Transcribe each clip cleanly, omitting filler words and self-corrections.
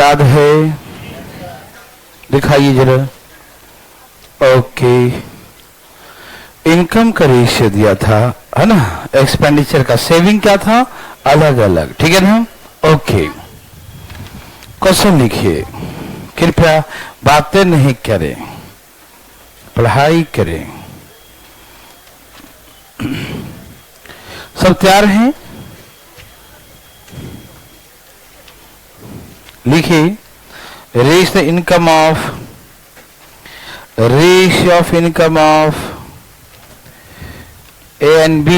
याद है? दिखाइए जरा। ओके, इनकम का रेशियो दिया था, है ना, एक्सपेंडिचर का, सेविंग क्या था, अलग अलग, ठीक है ना। ओके, क्वेश्चन लिखिए, कृपया बातें नहीं करें, पढ़ाई करें। सब तैयार हैं? लिखिए, रेश the income of, ratio of income of A and B,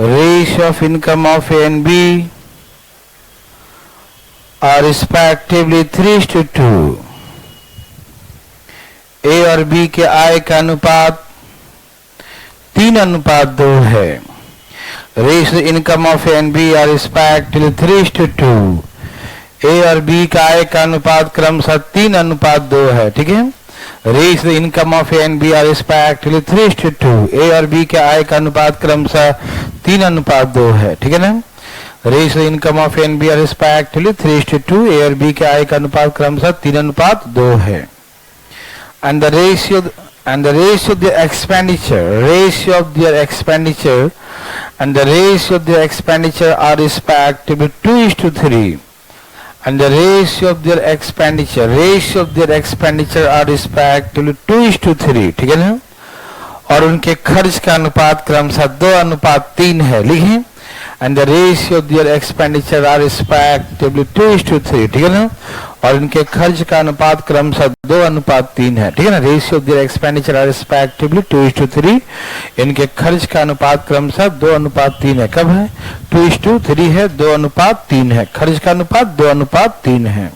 ratio of income of A and B are respectively 3:2। A और B के आय का अनुपात 3:2 है। Ratio income of A and B are respectively 3:2। A और B का आय का अनुपात क्रमशः 3:2 है, ठीक है। Ratio the income of A and B are respectively 3:2। A और बी के आय का अनुपात क्रमशः 3:2 है, ठीक है ना। Ratio the income of A and B are respectively 3:2। A और बी के आय का अनुपात क्रमशः 3:2 है। And the ratio of the expenditure and the ratio of their expenditure are respectively 2:3, and the ratio of their expenditure are respectively 2:3, ठीक है ना। और उनके खर्च का अनुपात क्रमशः 2:3 है, लिखें। and the ratio of their expenditure are respectively 2:3, ठीक है ना। और इनके खर्च का अनुपात क्रमशः 2:3 है, ठीक है ना। Ratio of their expenditure are respectively 2:3, इनके खर्च का अनुपात क्रमशः 2:3 है। कब है? 2:3 है, 2:3 है, खर्च का अनुपात 2:3 है।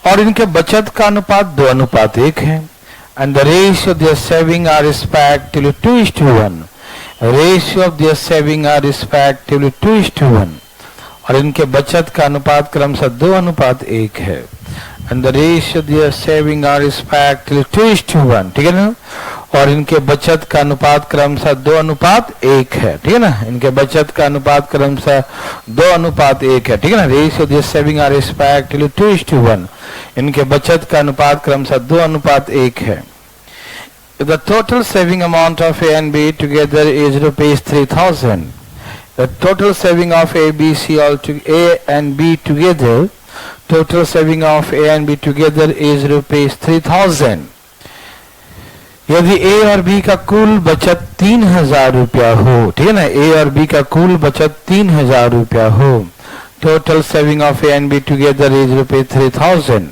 और इनके बचत का अनुपात 2:1 है। And the ratio of their saving are respectively 2:1, ratio of their saving are respectively 2:1। और इनके बचत का अनुपात क्रमशः 2:1 है। And the ratio of their saving are respectively 2:1, ठीक है ना। और इनके बचत का अनुपात क्रमशः 2:1 है, ठीक है ना। इनके बचत का अनुपात क्रमशः 2:1 है, ठीक है ना। Ratio of their saving are respectively 2:1, इनके बचत का अनुपात क्रमशः 2:1 है। The total saving amount of A and B together is ₹3,000. The total saving of A and B together, total saving of A and B together is ₹3,000. यदि A और B का कुल बचत 3,000 रुपया हो, ठीक है ना, A और B का कुल बचत 3,000 रुपया हो, total saving of A and B together is ₹3,000।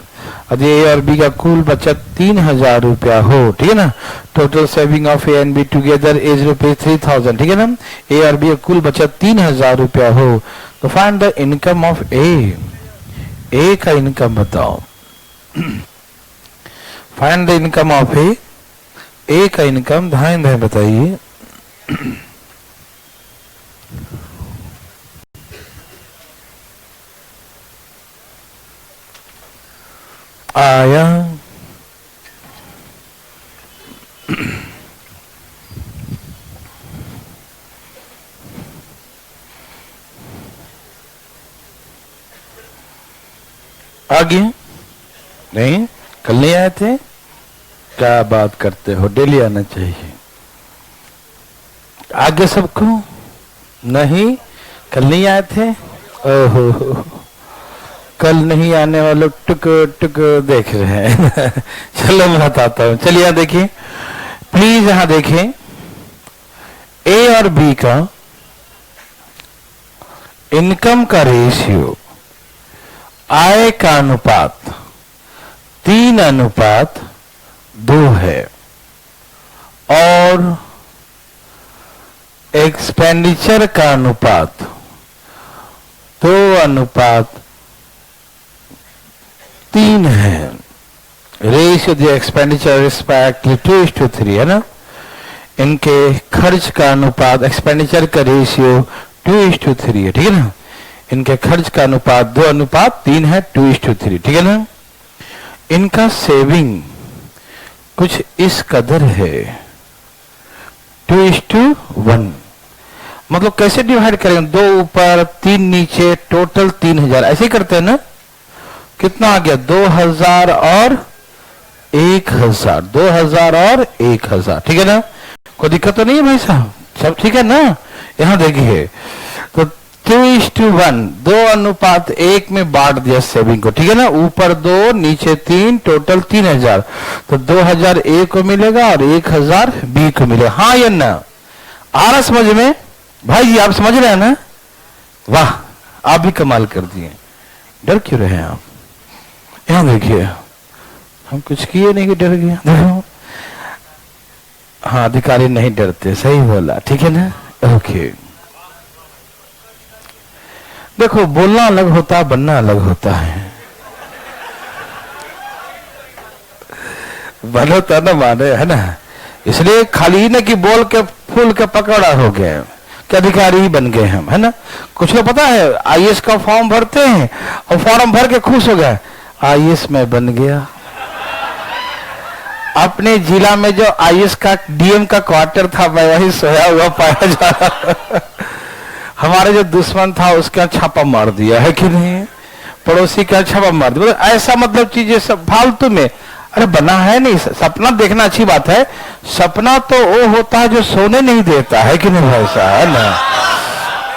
यदि A और B का कुल बचत 3,000 रुपया हो, ठीक है ना, total saving of A and B together is ₹3,000, ठीक है ना। A और B का कुल बचत 3,000 रुपया हो, तो find the income of A का इनकम बताओ। Find the income of A का इनकम ध्यान दें बताइए। आया आगे नहीं, कल नहीं आए थे? क्या बात करते हो, डेली आना चाहिए। आगे सबको नहीं, कल नहीं आए थे? ओहो, कल नहीं आने वाले टुक टुक देख रहे हैं। चलो मैं बताता हूं, चलिए यहां देखिए, प्लीज यहां देखें। ए और बी का इनकम का रेशियो, आय का अनुपात 3:2 है और एक्सपेंडिचर का अनुपात 2:3 है। रेशियो द एक्सपेंडिचर रिस्पेक्टली 2:3 है ना। इनके खर्च का अनुपात, एक्सपेंडिचर का रेशियो 2:3 है, ठीक है ना। इनके खर्च का अनुपात 2:3 है, 2:3, ठीक है ना। इनका सेविंग कुछ इस कदर है, 2:1, मतलब कैसे डिवाइड करेंगे? 2 ऊपर 3 नीचे, टोटल 3000, ऐसे ही करते हैं ना? कितना आ गया? 2000 और 1000, 2000 और 1000, ठीक है ना? कोई दिक्कत तो नहीं है भाई साहब? सब ठीक है ना? यहां देखिए, तो 2:1, 2:1 में बांट दिया सेविंग को, ठीक है ना? ऊपर 2 नीचे 3, टोटल 3000, तो 2000 ए को मिलेगा और 1000 बी को मिलेगा। हाँ या ना? आ रहा समझ में? भाई जी आप समझ रहे हैं ना? वाह, आप भी कमाल कर दिए। डर क्यों रहे हैं आप? यहां देखिए, हम कुछ किए नहीं कि डर गए। देखो, हाँ अधिकारी नहीं डरते, सही बोला, ठीक है ना? ओके। देखो, बोलना अलग होता है, बनना अलग होता है। बनो तो न माने, है ना? इसलिए खाली न कि बोल के फूल के पकौड़ा हो गए कि अधिकारी ही बन गए हम, है ना? कुछ लोग पता है आईएएस का फॉर्म भरते हैं और फॉर्म भर के खुश हो गए, आईएएस में बन गया। अपने जिला में जो आईएएस का डीएम का क्वार्टर था, मैं वही सोया हुआ पाया जा रहा। हमारे जो दुश्मन था उसका छापा मार दिया, है कि नहीं? पड़ोसी का छापा मार दिया। ऐसा मतलब चीजें सब फालतू में, अरे बना है नहीं। सपना देखना अच्छी बात है, सपना तो वो होता है जो सोने नहीं देता, है कि नहीं भाई साहब? है ना?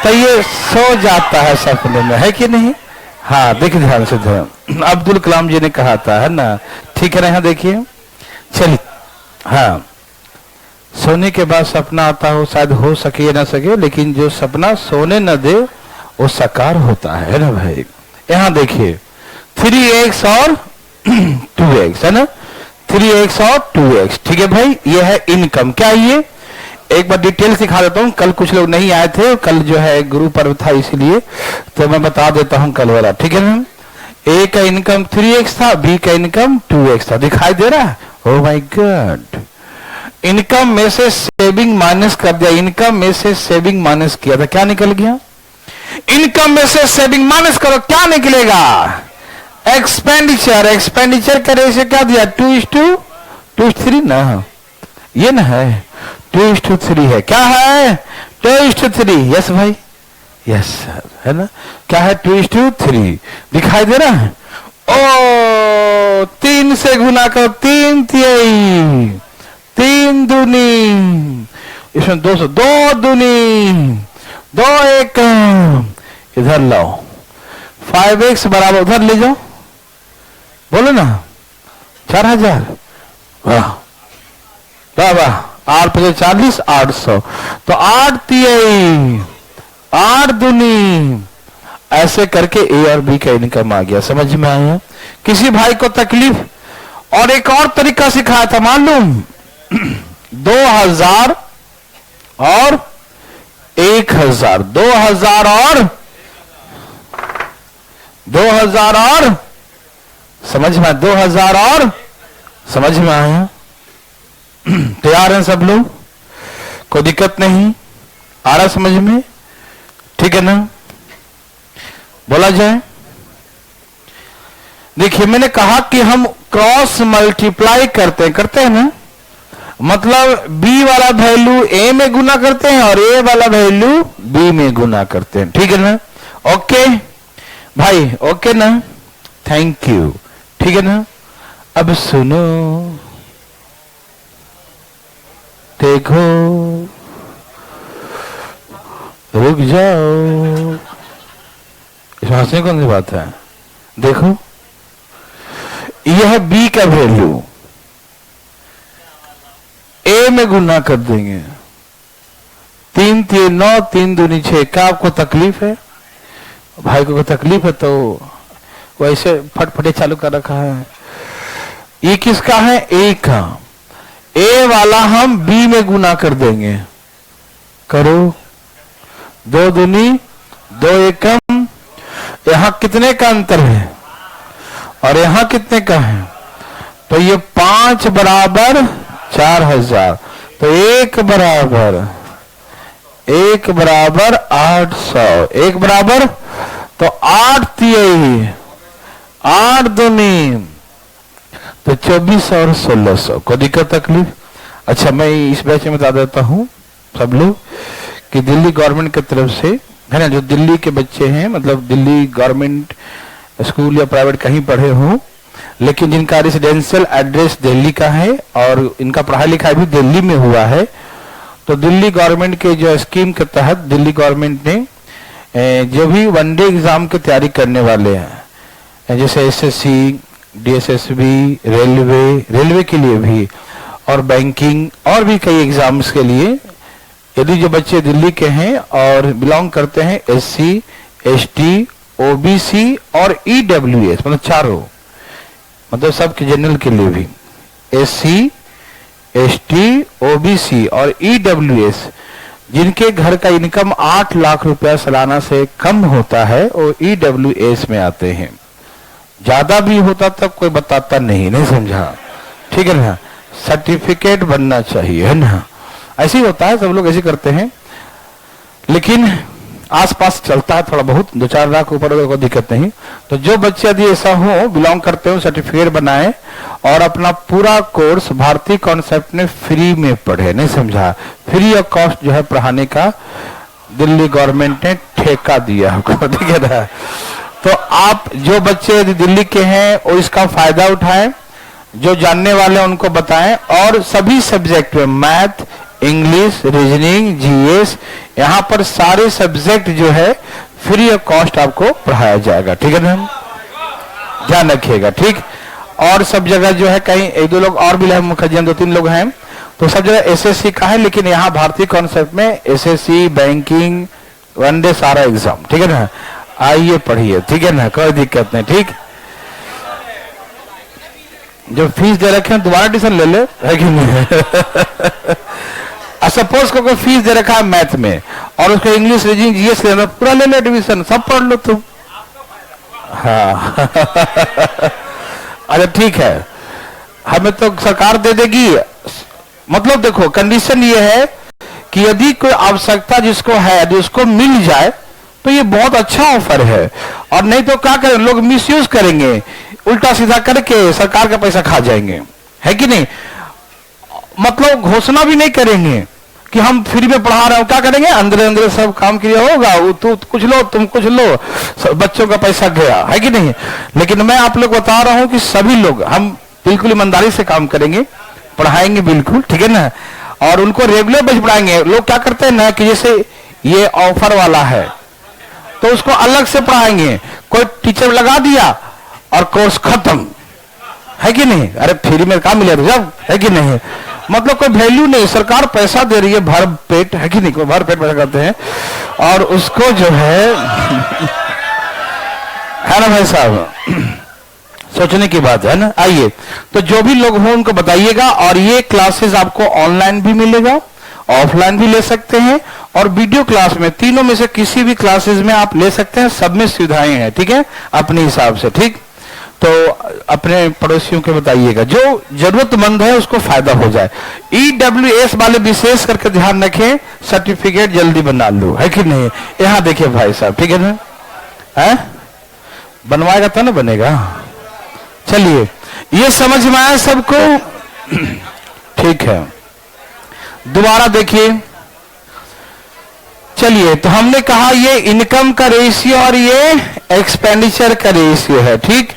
तो ये सो जाता है सपने में, है कि नहीं? हाँ देखिए ध्यान से, ध्यान। अब्दुल कलाम जी ने कहा था, है ना? ठीक है ना? यहाँ देखिए, चलिए। हाँ, सोने के बाद सपना आता हो, शायद हो सके या ना सके, लेकिन जो सपना सोने न दे वो साकार होता है ना भाई? यहां देखिए, 3x और 2x, है ना? 3x और 2x, ठीक है भाई? ये है इनकम। क्या ये? एक बार डिटेल सिखा देता हूं, कल कुछ लोग नहीं आए थे, कल जो है गुरु पर्व था इसलिए, तो मैं बता देता हूं कल वाला, ठीक है ना? ए का इनकम 3x था, बी का इनकम 2x था। दिखाई दे रहा है? ओह माय गॉड, इनकम में से सेविंग माइनस कर दिया, इनकम में से सेविंग माइनस किया था, क्या निकल गया? इनकम में से सेविंग माइनस करो, क्या निकलेगा? एक्सपेंडिचर। एक्सपेंडिचर का रेशियो क्या दिया? 2:3 ना, ये ना है, 2:3 है। क्या है? 2:3। यस भाई, यस सर, है ना? क्या है? 2:3 दिखाई दे रहा है? ओ 3 से गुना करो, 3 तिहाई, 3 दूनी, इसमें 200, 2 दूनी, 2 एक, इधर लाओ, 5x बराबर उधर ले जाओ, बोलो ना 4000। वाह वाह वाह, 8×40 800, तो 8 तिहाई, 8 दूनी, ऐसे करके ए और बी का इनकम आ गया। समझ में आया? किसी भाई को तकलीफ? और एक और तरीका सिखाया था, मालूम? 2000 और 1000, 2000 और समझ में? 2000 और समझ में आया? तैयार हैं सब लोग? कोई दिक्कत नहीं? आ रहा समझ में? ठीक है ना? बोला जाए। देखिए, मैंने कहा कि हम क्रॉस मल्टीप्लाई करते हैं ना? मतलब बी वाला वैल्यू ए में गुना करते हैं और ए वाला वैल्यू बी में गुना करते हैं, ठीक है ना? ओके भाई, ओके ना? थैंक यू, ठीक है ना? अब सुनो, देखो, रुक जाओ, इसमें हंसने कौन सी बात है? देखो, यह बी का वैल्यू ए में गुना कर देंगे, 3 3 9, 3 दूनी 6। क्या आपको तकलीफ है? भाई को तकलीफ है तो वैसे फटफटे चालू कर रखा है। ये किसका है? ए का। ए वाला हम बी में गुना कर देंगे, करो, 2 दूनी 2 एकम। यहां कितने का अंतर है और यहां कितने का है? तो ये 5 बराबर 4000, तो 1 बराबर 800, 1 बराबर, तो 8 तिहाई, 8 दूनी, तो 2400 और 1600। कोई दिक्कत तकलीफ? अच्छा, मैं इस बैच में बता देता हूं सब लोग कि दिल्ली गवर्नमेंट की तरफ से है ना, जो दिल्ली के बच्चे हैं, मतलब दिल्ली गवर्नमेंट स्कूल या प्राइवेट कहीं पढ़े हों, लेकिन जिनका रेसिडेंशियल एड्रेस दिल्ली का है और इनका पढ़ाई लिखाई भी दिल्ली में हुआ है, तो दिल्ली गवर्नमेंट के जो स्कीम के तहत दिल्ली गवर्नमेंट ने जो भी वनडे एग्जाम की तैयारी करने वाले हैं, जैसे एसएससी, डीएसएसबी, रेलवे के लिए भी, और बैंकिंग और भी कई एग्जाम्स के लिए, यदि जो बच्चे दिल्ली के हैं और बिलोंग करते हैं एससी, एसटी, ओबीसी और ईडब्ल्यूएस, मतलब चारों, मतलब सबके जनरल के लिए भी, एससी, एसटी, ओबीसी और ईडब्ल्यूएस, जिनके घर का इनकम 8 लाख रुपया सालाना से कम होता है, वो ईडब्ल्यूएस में आते हैं। ज्यादा भी होता तब कोई बताता नहीं समझा, ठीक है ना, सर्टिफिकेट बनना चाहिए, है ना, ऐसे ही होता है, सब लोग ऐसे करते हैं, लेकिन आसपास चलता है थोड़ा बहुत, 2-4 लाख ऊपर कोई दिक्कत नहीं। तो जो बच्चे यदि ऐसा हो, बिलोंग करते हो, सर्टिफिकेट बनाए और अपना पूरा कोर्स भारतीय कॉन्सेप्ट में फ्री में पढ़े, नहीं समझा, फ्री ऑफ कॉस्ट जो है पढ़ाने का दिल्ली गवर्नमेंट ने ठेका दिया हमको, ठीक है ना। तो आप जो बच्चे यदि दिल्ली के हैं वो इसका फायदा उठाएं, जो जानने वाले उनको बताएं, और सभी सब्जेक्ट में मैथ, इंग्लिश, रीजनिंग, जीएस, यहाँ पर सारे सब्जेक्ट जो है फ्री ऑफ कॉस्ट आपको पढ़ाया जाएगा, ठीक है ना, ध्यान रखिएगा, ठीक। और सब जगह जो है, कहीं 1-2 लोग और भी मुखर्जी 2-3 लोग हैं, तो सब जगह एसएससी का है, लेकिन यहाँ भारतीय कॉन्सेप्ट में एसएससी, बैंकिंग, वनडे सारा एग्जाम, ठीक है ना, आइए पढ़िए, ठीक है ना, कोई दिक्कत नहीं, ठीक। जो फीस दे रखे हैं दोबारा एडिशन ले ले, है कि नहीं। सपोज को कोई फीस दे रखा है मैथ में और उसको इंग्लिश, रीजनिंग, जीएस लेना, पूरा ले लो एडमिशन, सब पढ़ लो तुम। हाँ अरे ठीक है, हमें तो सरकार दे देगी, मतलब देखो कंडीशन ये है कि यदि कोई आवश्यकता जिसको है यदि उसको मिल जाए तो ये बहुत अच्छा ऑफर है, और नहीं तो क्या करें, लोग मिसयूज करेंगे, उल्टा सीधा करके सरकार का पैसा खा जाएंगे, है कि नहीं। मतलब घोषणा भी नहीं करेंगे कि हम फ्री में पढ़ा रहे हो, क्या करेंगे, अंदर अंदर सब काम किया होगा, तू कुछ लो तुम कुछ लो, बच्चों का पैसा गया, है कि नहीं। लेकिन मैं आप लोग बता रहा हूं कि सभी लोग हम बिल्कुल ईमानदारी से काम करेंगे, पढ़ाएंगे बिल्कुल, ठीक है ना, और उनको रेगुलर बेस पढ़ाएंगे। लोग क्या करते हैं ना कि जैसे ये ऑफर वाला है तो उसको अलग से पढ़ाएंगे, कोई टीचर लगा दिया और कोर्स खत्म, है कि नहीं। अरे फ्री में काम मिलेगा जब, है कि नहीं, मतलब कोई वैल्यू नहीं, सरकार पैसा दे रही है भर पेट, है कि नहीं, कोई भर पेट पैसा करते हैं, और उसको जो है ना भाई साहब, सोचने की बात है ना। आइए, तो जो भी लोग हो उनको बताइएगा, और ये क्लासेस आपको ऑनलाइन भी मिलेगा, ऑफलाइन भी ले सकते हैं, और वीडियो क्लास में, तीनों में से किसी भी क्लासेस में आप ले सकते हैं, सब में सुविधाएं हैं, ठीक है, अपने हिसाब से, ठीक। तो अपने पड़ोसियों के बताइएगा, जो जरूरतमंद है उसको फायदा हो जाए। ईडब्ल्यूएस वाले विशेष करके ध्यान रखें, सर्टिफिकेट जल्दी बना लो, है कि नहीं। यहाँ देखिए भाई साहब, ठीक है ना, है बनवाएगा तो ना बनेगा। चलिए, ये समझ में आया सबको, ठीक है, दोबारा देखिए। चलिए, तो हमने कहा ये इनकम का रेशियो और ये एक्सपेंडिचर का रेशियो है, ठीक।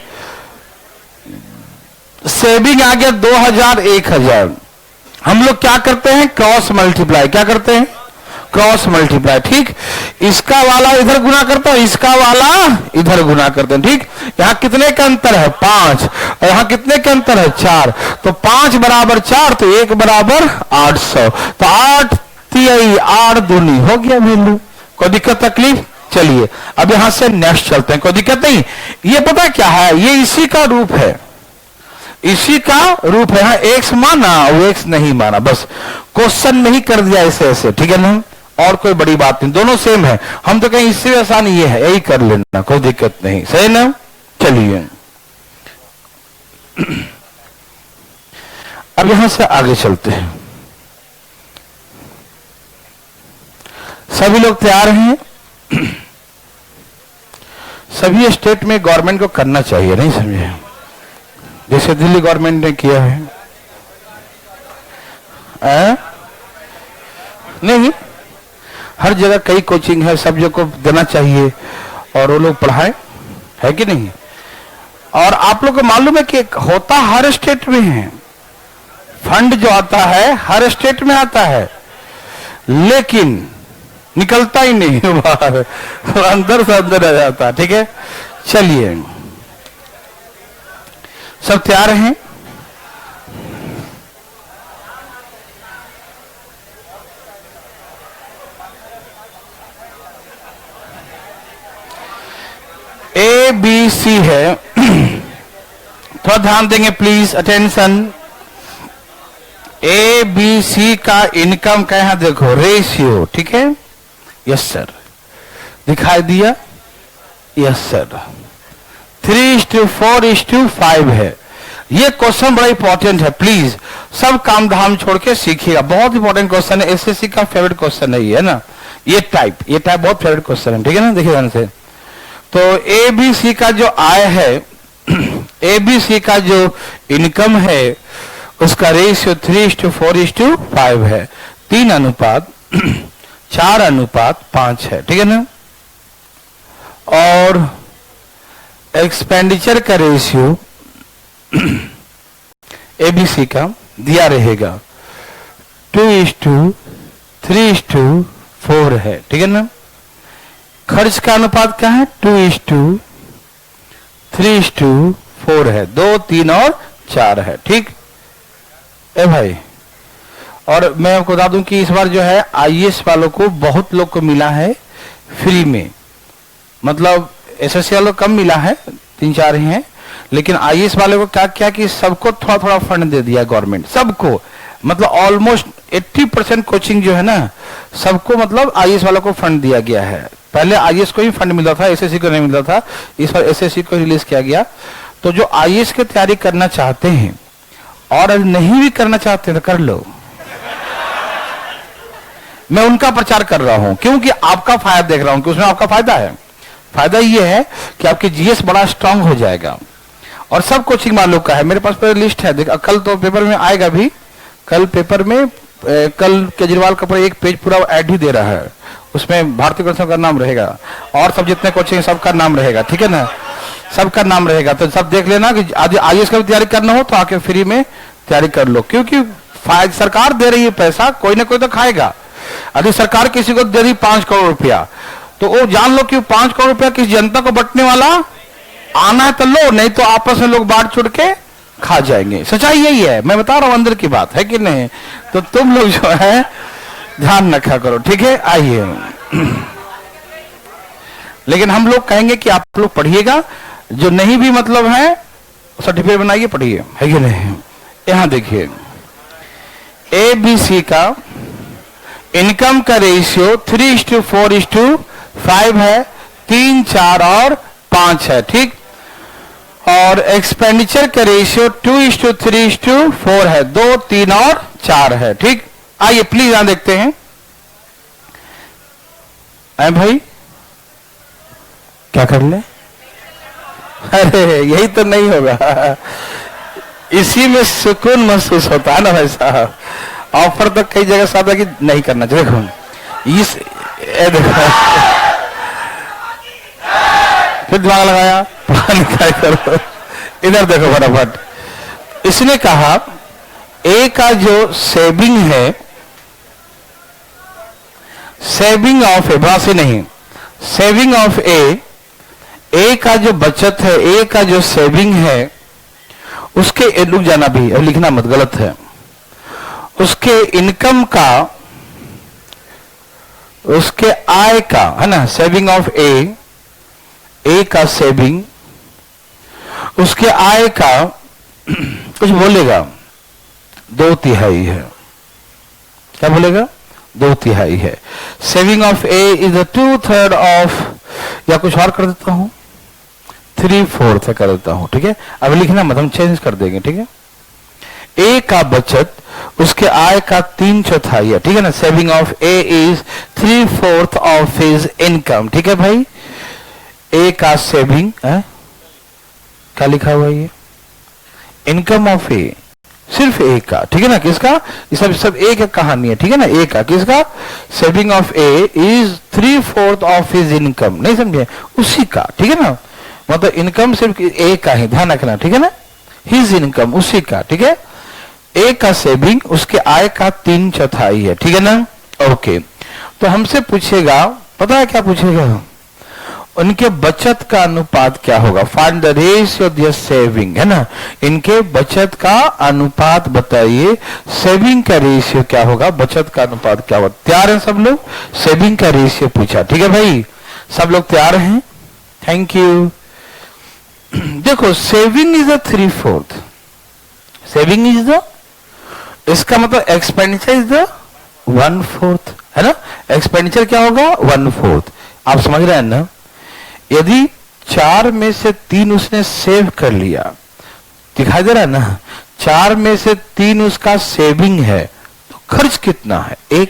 सेविंग आ गया 2000, 1000, हम लोग क्या करते हैं, क्रॉस मल्टीप्लाई, क्या करते हैं, क्रॉस मल्टीप्लाई, ठीक। इसका वाला इधर गुना करता है, इसका वाला इधर गुना करते हैं, ठीक। यहां कितने का अंतर है, 5, और यहां कितने का अंतर है, 4, तो 5 बराबर 4, तो 1 बराबर 800, तो 8 3 8 दूनी हो गया वैल्यू। कोई दिक्कत तकलीफ। चलिए, अब यहां से नेक्स्ट चलते हैं, कोई दिक्कत नहीं। ये पता क्या है, ये इसी का रूप है, इसी का रूप है। एक्स माना वो एक्स नहीं माना, बस क्वेश्चन नहीं कर दिया ऐसे ऐसे, ठीक है ना, और कोई बड़ी बात नहीं, दोनों सेम है। हम तो कहीं इससे आसान ये है, यही कर लेना, कोई दिक्कत नहीं, सही ना। चलिए, अब यहां से आगे चलते हैं। सभी लोग तैयार हैं। सभी स्टेट में गवर्नमेंट को करना चाहिए, नहीं समझे, जैसे दिल्ली गवर्नमेंट ने किया है। नहीं, हर जगह कई कोचिंग है, सब जगह को देना चाहिए और वो लोग पढ़ाएं, है कि नहीं। और आप लोग को मालूम है कि होता हर स्टेट में है, फंड जो आता है हर स्टेट में आता है, लेकिन निकलता ही नहीं बाहर, अंदर से अंदर आ जाता। ठीक है, चलिए सब तैयार हैं? ए बी सी है, थोड़ा ध्यान देंगे please, attention. A B C का इनकम का यहां देखो रेशियो, ठीक है, यस सर, दिखाई दिया, यस सर, 3:4:5 है। ये क्वेश्चन बड़ा इंपॉर्टेंट है, प्लीज सब काम धाम छोड़ के सीखिएगा, बहुत इंपॉर्टेंट क्वेश्चन है, एसएससी का फेवरेट क्वेश्चन है ये, ना, ये टाइप बहुत फेवरेट क्वेश्चन है, ठीक है ना। देखिए ध्यान से, तो एबीसी का जो आय है, एबीसी का जो इनकम है, उसका रेशियो 3:4:5 है, 3:4:5 है, ठीक है ना। और एक्सपेंडिचर का रेशियो एबीसी का दिया रहेगा 2:3:4 है, ठीक है ना। खर्च का अनुपात क्या है? 2:3:4 है, 2, 3 और 4 है, ठीक है भाई। और मैं आपको बता दूं कि इस बार जो है आईएएस वालों को बहुत लोग को मिला है फ्री में, मतलब एसएससी वालों को कम मिला है, 3-4 ही हैं, लेकिन आईएएस वाले को क्या किया कि सबको थोड़ा थोड़ा फंड दे दिया गवर्नमेंट, सबको, मतलब ऑलमोस्ट 80% कोचिंग जो है ना, सबको मतलब आईएएस वालों को फंड दिया गया है। पहले आईएएस को ही फंड मिलता था, एसएससी को नहीं मिलता था, इस बार एसएससी को रिलीज किया गया। तो जो आईएएस की तैयारी करना चाहते हैं और नहीं भी करना चाहते तो कर लो, मैं उनका प्रचार कर रहा हूं, क्योंकि आपका फायदा देख रहा हूं कि उसमें आपका फायदा है। फायदा ये है कि आपके जीएस बड़ा स्ट्रांग हो जाएगा, और सब कोचिंग वालों का है, मेरे पास पूरी लिस्ट है, देख कल तो पेपर में आएगा भी, कल पेपर में कल केजरीवाल का पूरा एक पेज पूरा ऐड ही दे रहा है, उसमें भारतीय कोचिंग का नाम रहेगा और सब जितने कोचिंग सबका नाम रहेगा, ठीक है ना, सबका नाम रहेगा। तो सब देख लेना कि आज आईएएस का भी तैयारी करना हो तो आके फ्री में तैयारी कर लो, क्योंकि सरकार दे रही है पैसा, कोई ना कोई तो खाएगा। यदि सरकार किसी को दे रही 5 करोड़ रुपया, तो वो जान लो कि 5 करोड़ रुपया किस जनता को बंटने वाला, आना है तो लो, नहीं तो आपस में लोग बांट छुड़ के खा जाएंगे। सच्चाई यही है, मैं बता रहा हूं अंदर की बात है कि नहीं। तो तुम लोग जो है ध्यान रखा करो, ठीक है। आइए, लेकिन हम लोग कहेंगे कि आप लोग पढ़िएगा, जो नहीं भी मतलब है सर्टिफिकेट बनाइए, पढ़िए, है कि नहीं। यहां देखिए, एबीसी का इनकम का रेशियो 3:4:5 है, 3, 4 और 5 है, ठीक। और एक्सपेंडिचर का रेशियो 2:3:4 है, 2, 3 और 4 है, ठीक। आइए प्लीज यहां देखते हैं। भाई क्या कर ले, अरे यही तो नहीं होगा, इसी में सुकून महसूस होता है ना भाई साहब। ऑफर तो कई जगह साथ है कि नहीं करना चाहिए, देखो इस देखो फिर दिमाग लगाया करो, इधर देखो फटाफट। इसने कहा ए का जो सेविंग है, सेविंग ऑफ ए, बासे नहीं, सेविंग ऑफ ए का जो बचत है, ए का जो सेविंग है, उसके रुक जाना भी, अब लिखना मत, गलत है, उसके इनकम का, उसके आय का, है ना, सेविंग ऑफ ए का सेविंग, उसके आय का कुछ बोलेगा 2/3 है, क्या बोलेगा? 2/3 है। Saving of A is 2/3 of, या कुछ और कर देता हूं, 3/4 कर देता हूं, ठीक है। अब लिखना मत, हम चेंज कर देंगे, ठीक है। ए का बचत उसके आय का 3/4 है, ठीक है ना। Saving of A is 3/4 of his income, ठीक है भाई। ए का सेविंग, क्या लिखा हुआ है ये? इनकम ऑफ ए सिर्फ ए का, ठीक है ना, किसका, ये सब ए का कहानी है, ठीक है ना, ए का, किसका, saving of A is 3/4 of his income, नहीं समझे, उसी का, ठीक है ना, मतलब इनकम सिर्फ ए का ही, ध्यान रखना, ठीक है ना, हिज इनकम उसी का, ठीक है, ए का सेविंग उसके आय का 3/4 है, ठीक है ना, ओके। तो हमसे पूछेगा, पता है क्या पूछेगा, उनके बचत का अनुपात क्या होगा, find the ratio of their saving, है ना, इनके बचत का अनुपात बताइए, सेविंग का रेशियो क्या होगा, बचत का अनुपात क्या होगा, तैयार हैं सब लोग, सेविंग का रेशियो पूछा, ठीक है भाई, सब लोग तैयार हैं, थैंक यू। देखो saving is the 3/4, saving is the, इसका मतलब एक्सपेंडिचर इज द 1/4, है ना, एक्सपेंडिचर क्या होगा 1/4, आप समझ रहे हैं ना, यदि 4 में से 3 उसने सेव कर लिया, दिखाई दे रहा है ना, 4 में से 3 उसका सेविंग है, तो खर्च कितना है, 1,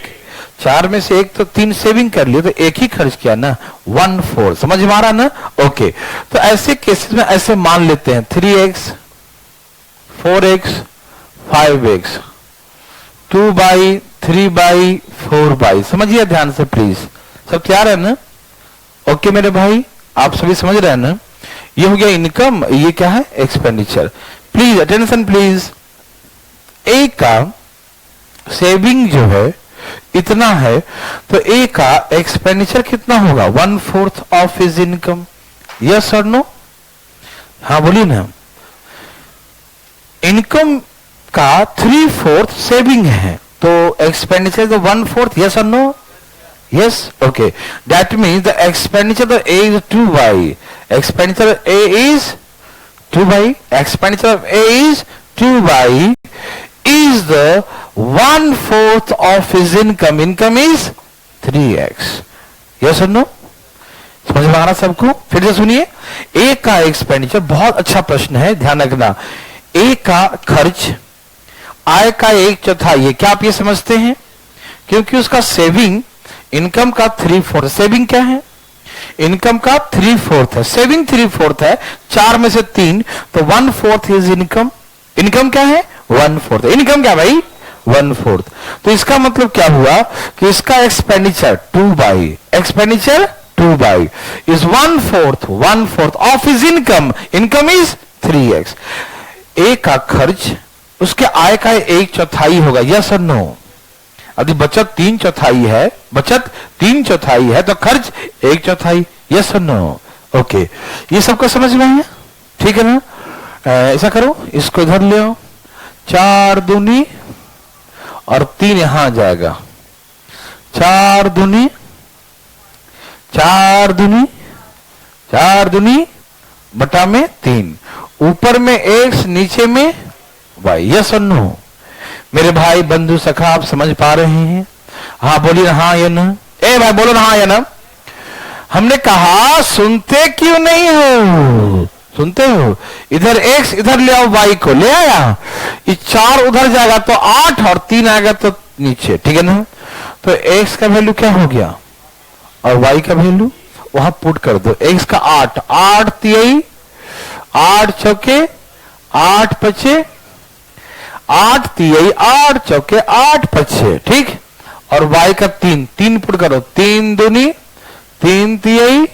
4 में से 1 तो 3 सेविंग कर लिया, तो 1 ही खर्च किया ना, 1/4, समझ में आ रहा ना, ओके। तो ऐसे केसेस में ऐसे मान लेते हैं 3x 4x 5x 2/3/4/, समझिए ध्यान से प्लीज, सब तैयार है ना, ओके मेरे भाई, आप सभी समझ रहे हैं ना, ये हो गया इनकम, ये क्या है एक्सपेंडिचर, प्लीज अटेंशन प्लीज, ए का सेविंग जो है इतना है, तो ए का एक्सपेंडिचर कितना होगा 1/4 ऑफ हिज इनकम, यस और नो, हाँ बोलिए ना, इनकम का 3/4 सेविंग है, तो एक्सपेंडिचर तो 1/4, यस और no, yes, okay, that means the expenditure of A is 2/, expenditure of A is 2/, expenditure of A is 2/, is the 1/4 of his income, income is 3x, yes or no, समझ में आ रहा सबको, फिर से सुनिए, A का expenditure, बहुत अच्छा प्रश्न है, ध्यान रखना, A का खर्च आय का 1/4 है, क्या आप ये समझते हैं, क्योंकि उसका सेविंग इनकम का 3/4, सेविंग क्या है, इनकम का 3/4 है, सेविंग 3/4 है, 4 में से 3, तो 1/4 इज इनकम, इनकम क्या है 1/4, इनकम क्या भाई 1/4, तो इसका मतलब क्या हुआ कि इसका expenditure 2/, expenditure 2/, is 1/4 of his income, income is 3x, ए का खर्च उसके आय का 1/4 होगा, यस और नो, यदि बचत 3/4 है, बचत 3/4 है, तो खर्च 1/4, यस और नो, ओके, ये सबको समझ में आया, ठीक है ना, ऐसा करो, इसको इधर ले आओ, 4 दूनी और 3 यहां आ जाएगा, 4 दूनी 4 दूनी 4 दूनी बटा में 3, ऊपर में x नीचे में y, यस और नो, मेरे भाई बंधु सखा आप समझ पा रहे हैं, हाँ बोलिए ना, हाँ या ना, ए भाई बोलो ना, हाँ या ना, हमने कहा सुनते क्यों नहीं हो, सुनते हो, इधर x इधर ले आओ, y को ले आया, ये 4 उधर जाएगा तो 8 और 3 आएगा तो नीचे, ठीक है ना, तो x का वैल्यू क्या हो गया और y का वैल्यू वहां पुट कर दो, x का 8 8 3 8 चौके 8 5 8 3 8 चौके 8 5, ठीक, और y का 3 3 पुट करो, 3 दूनी 3 3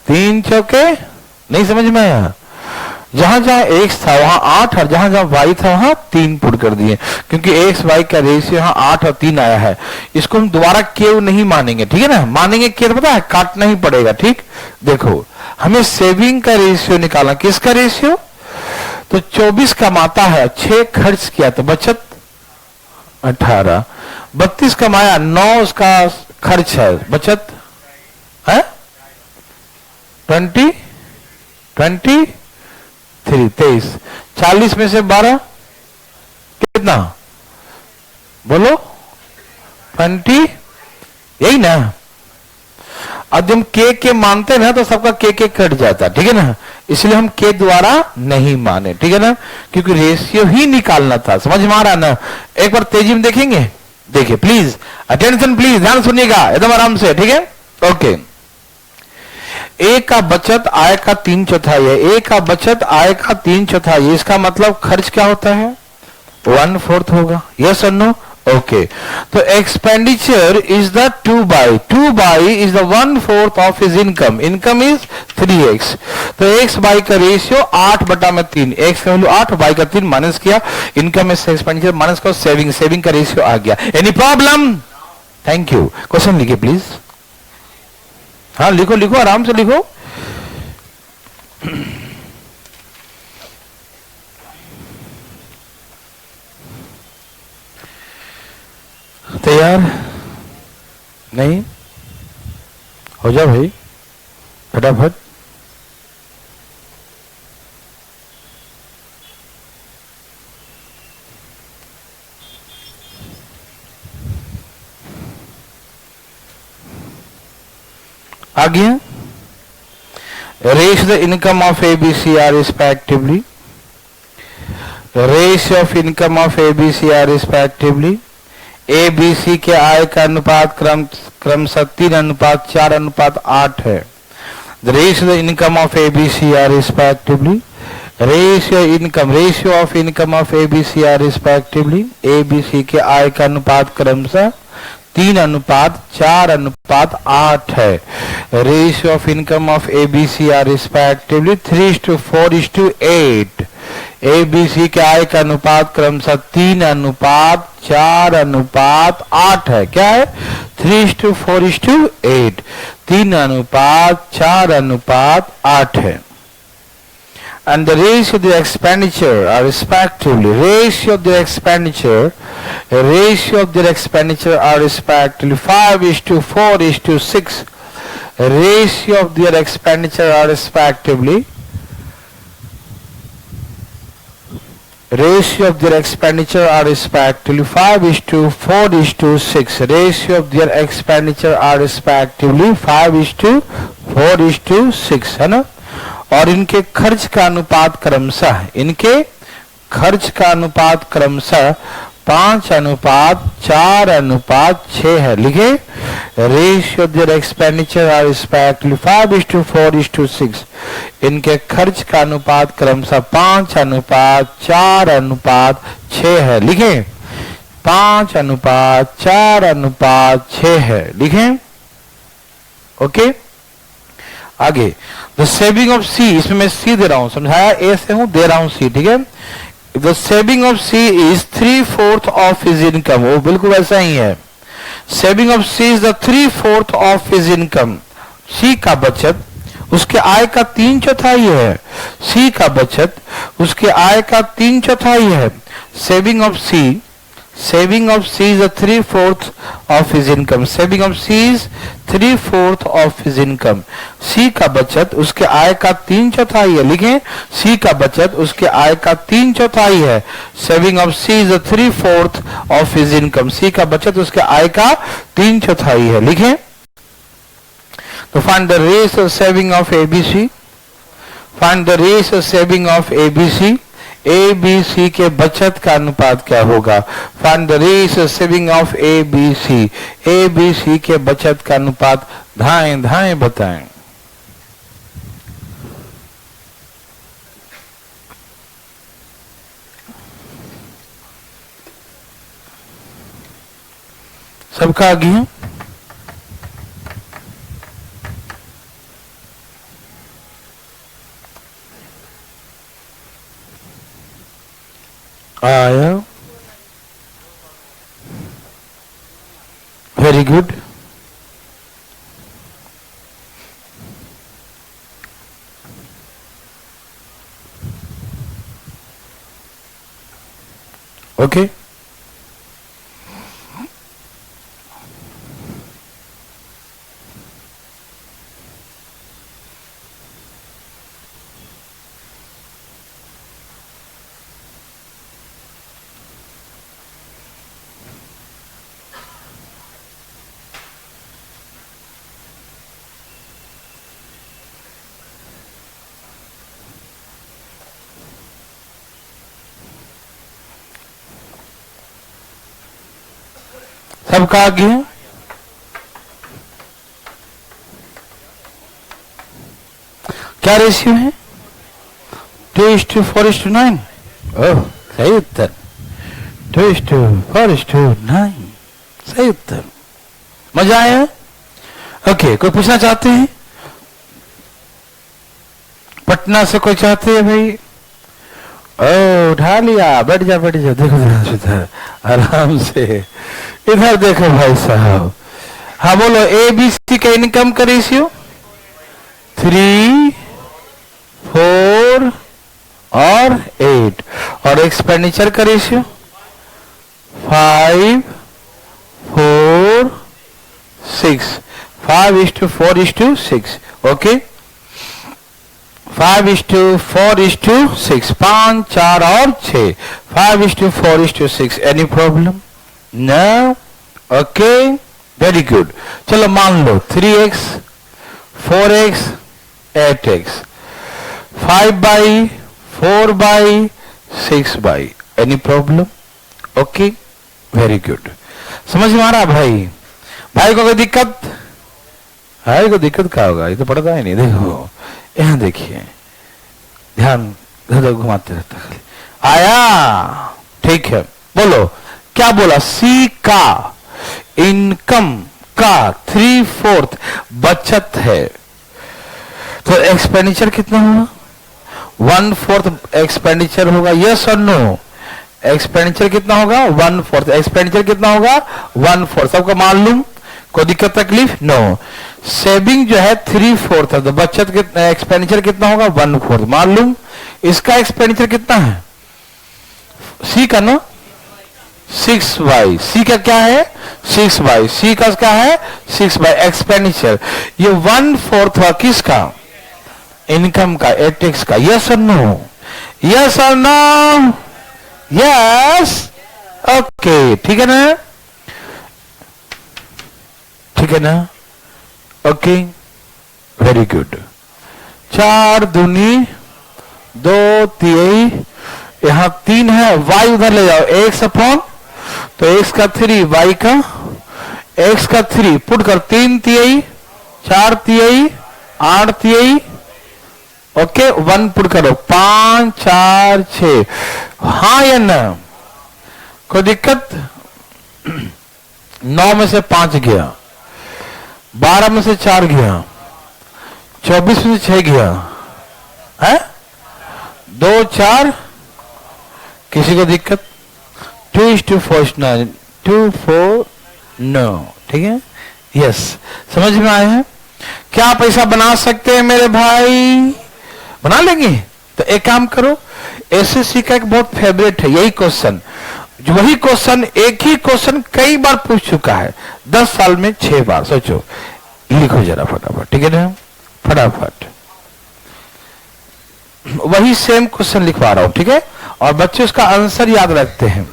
3 चौके, नहीं समझ में आया, जहां जहां x था वहां 8 और जहां जहां y था वहां 3 पुट कर दिए, क्योंकि x y का रेशियो यहां 8 और 3 आया है, इसको हम दोबारा केव नहीं मानेंगे, ठीक है ना, मानेंगे केव पता है काटना ही पड़ेगा, ठीक, देखो हमें सेविंग का रेशियो निकालना, किसका रेशियो, तो 24 कमाता है, 6 खर्च किया तो बचत 18, 32 कमाया 9 उसका खर्च है, बचत है 20 23, 23, 40 में से 12 कितना बोलो 20, यही ना, अब जब के मानते ना तो सबका के कट जाता, ठीक है ना, इसलिए हम के द्वारा नहीं माने, ठीक है ना, क्योंकि रेशियो ही निकालना था, समझ में आ रहा ना, एक बार तेजी में देखेंगे, देखिए प्लीज अटेंशन प्लीज, ध्यान सुनिएगा एकदम आराम से, ठीक है, ओके, ए का बचत आय का 3/4 है, ए का बचत आय का 3/4, इसका मतलब खर्च क्या होता है 1/4 होगा, यस और नो? ओके, तो expenditure is the 2/2 is the 1/4 of his income. Income is 3x. तो x बाई का रेशियो 8/3. x का वैल्यू 8, बाई का 3 माइनस किया, इनकम में से एक्सपेंडिचर माइनस करो, सेविंग का रेशियो आ गया. Any problem? Thank you. Question लिखिए प्लीज. हाँ लिखो आराम से लिखो. तैयार? नहीं? हो जाओ भाई फटाफट. आ गया. Raise the income of ABCR respectively. Ratio of income of ABCR respectively. ABC के आय का अनुपात क्रमशः 3:4:8 है. The ratio of income of ABCR respectively. Ratio of income of ABCR respectively. ABC के आय का अनुपात क्रमशः 3:4:8 है. Ratio of income of ABCR respectively 3:4:8. ABC के आय का अनुपात क्रमशः 3:4:8 है. क्या है? 3:4:8. 3:4:8 है. And the ratio of the expenditure are respectively ratio of their expenditure are respectively 5:4:6. Ratio of their expenditure are respectively 5:4:6. Ratio of their expenditure are respectively 5:4:6 है ना. और इनके खर्च का अनुपात क्रमशः 5:4:6 है. लिखे. Ratio of their expenditure are respectively 5:4:6. इनके खर्च का अनुपात क्रमशः 5:4:6 है. लिखे. 5:4:6 है. लिखे. ओके. आगे द सेविंग ऑफ सी. इसमें मैं सी दे रहा हूं, समझाया ए से हूं, दे रहा हूं सी. ठीक है. The saving of C is 3/4 of his income. वो बिल्कुल ऐसा ही है. Saving of C is the 3/4 of his income. C का बचत उसके आय का 3/4 है. सी का बचत उसके आय का 3/4 है. Saving of C is a 3/4 of his income. Saving of C is 3/4 of his income. C का बचत उसके आय का 3/4 है. लिखें. C का बचत उसके आय का 3/4 है. Saving of C is a 3/4 of his income. C का बचत उसके आय का 3/4 है. लिखें. तो find the ratio of saving of ABC. Find the ratio of saving of ABC. ABC के बचत का अनुपात क्या होगा? Find the ratio saving of ABC. ABC के बचत का अनुपात धाएं बताएं. सबका आगे है. आया. Very good. ओके. सबका आगे है. क्या रेशियो है? 2:4:9. ओह, सही उत्तर. 2:4:9। सही उत्तर। मजा आया? ओके, कोई पूछना चाहते हैं? पटना से कोई चाहते हैं भाई? ओ उठा लिया, बैठ जा देखो इधर आराम से, इधर देखो भाई साहब। हाँ बोलो, ABC का इनकम का रेशियो 3, 4 और 8, और एक्सपेंडिचर का रेशियो 5, 4, 6। 5:4:6। ओके, 5:4:6, 5, 4 और 6, 5:4:6। Any problem? No. Okay, very good. चलो मान लो 3x, 4x, 8x, 5/, 4/, 6/। Any problem? Okay, very good. समझ में आ रहा भाई? भाई को कोई दिक्कत? भाई को दिक्कत क्या होगा, ये तो पढ़ता ही नहीं। देखो यहां देखिए, ध्यान इधर घुमाते रहता खाली। आया? ठीक है, बोलो क्या बोला? सी का इनकम का 3/4 बचत है, तो एक्सपेंडिचर कितना होगा? 1/4 एक्सपेंडिचर होगा। यस और नो? एक्सपेंडिचर कितना होगा? 1/4। एक्सपेंडिचर कितना होगा? 1/4। सबको मालूम? कोई दिक्कत तकलीफ? नो। सेविंग जो है 3/4 है, तो बचत कितना, एक्सपेंडिचर कितना होगा? 1/4 मालूम। इसका एक्सपेंडिचर कितना है? सी का ना 6/। सी का क्या है? 6/। सी का क्या है? 6/। एक्सपेंडिचर ये 1/4 हुआ किसका? इनकम का, 8x का। यस और नो? यस और नो? यस। ओके, ठीक है ना? ठीक है ना? Okay, very good. 4 दूनी 2 तिहाई, यहां 3 है, y उधर ले जाओ, x अपॉन, तो x का 3, y का x का 3 पुट कर, 3 तिहाई, 4 तिहाई, 8 तिहाई। ओके, 1 पुट करो, 5, 4, 6। हाँ या ना? कोई दिक्कत? 9 में से 5 गया, 12 में से 4 गया, 24 में से 6 गया है, 2, 4। किसी को दिक्कत? 2:4:9, 2:4:9। ठीक है? यस, समझ में आया है? क्या पैसा बना सकते हैं मेरे भाई? बना लेंगे? तो एक काम करो, एसएससी का एक बहुत फेवरेट है यही क्वेश्चन, वही क्वेश्चन, एक ही क्वेश्चन कई बार पूछ चुका है, 10 साल में 6 बार। सोचो, लिखो जरा फटाफट, ठीक है ना? फटाफट वही सेम क्वेश्चन लिखवा रहा हूं, ठीक है? और बच्चे उसका आंसर याद रखते हैं।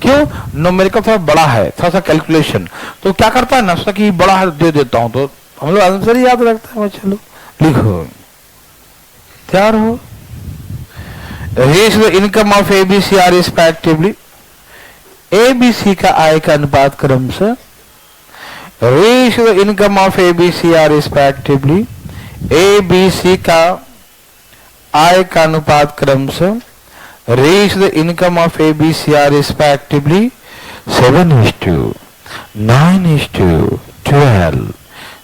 क्यों? न्यूमेरिकल थोड़ा बड़ा है, थोड़ा सा कैलकुलेशन, तो क्या करता है ना, उसका कि बड़ा है दे देता हूं, तो हम लोग आंसर ही याद रखते हैं। चलो लिखो, तैयार हो? Ratio the income of ABC are respectively. ABC का आय का अनुपात क्रमशः, ratio the income of ABC are respectively. ABC का आय का अनुपात क्रमशः, ratio the income of ABC are respectively 7:9:12,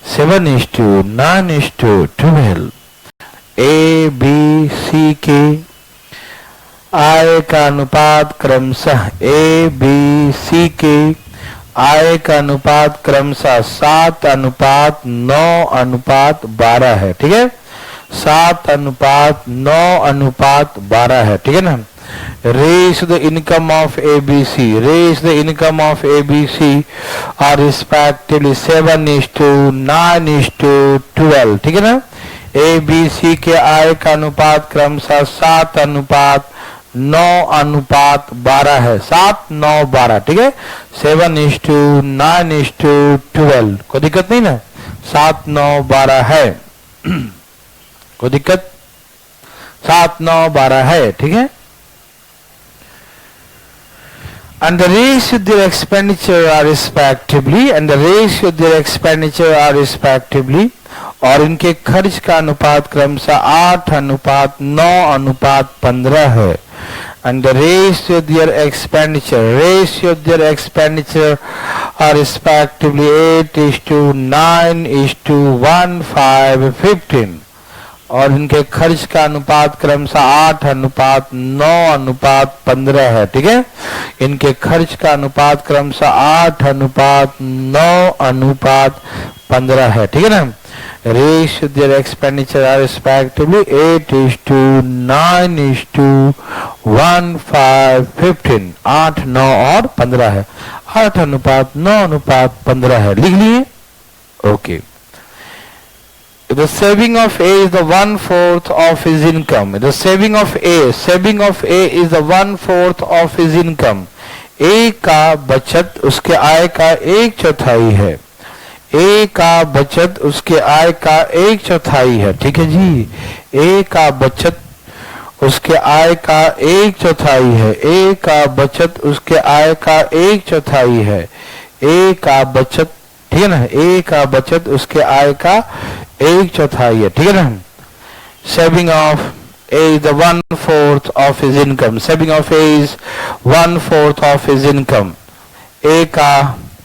7:9:12। A B C के आय का अनुपात क्रमशः, ए बी सी के आय का अनुपात क्रमशः 7:9:12 है। ठीक है? 7:9:12 है। ठीक है ना? Ratio the income of ABC, ratio the income of ABC are respectively 7:9:12। ठीक है ना? एबीसी के आय का अनुपात क्रमशः 7:9:12 है। 7:9:12। ठीक है? 7:9:12। कोई दिक्कत नहीं ना? 7:9:12 है। कोई दिक्कत? 7:9:12 है। ठीक है? And the ratio of their expenditure are respectively, and the ratio of their expenditure are respectively, और इनके खर्च का अनुपात क्रमशः 8:9:15 है। and the ratio of their expenditure are respectively 8:9:1:5:15 और इनके खर्च का अनुपात क्रमशः 8:9:15 है। ठीक है, इनके खर्च का अनुपात क्रमशः 8:9:15 है। ठीक है ना। Ratio their expenditure are respectively 8:9:1:5:15 8, 9 और 15 है। 8:9:15 है। लिख लिए। Okay. The saving of A is the 1/4 of his income. The saving of A is the 1/4 of his income. A का बचत उसके आय का 1/4 है। A का बचत उसके आय का 1/4 है। ठीक है जी। A का बचत उसके आय का 1/4 है। A का बचत उसके आय का 1/4 है। A का बचत, ठीक है ना, A का बचत उसके आय का 1/4 है। ठीक है ना। Saving of A is the 1/4 of his income. Saving of A is 1/4 of his income. A का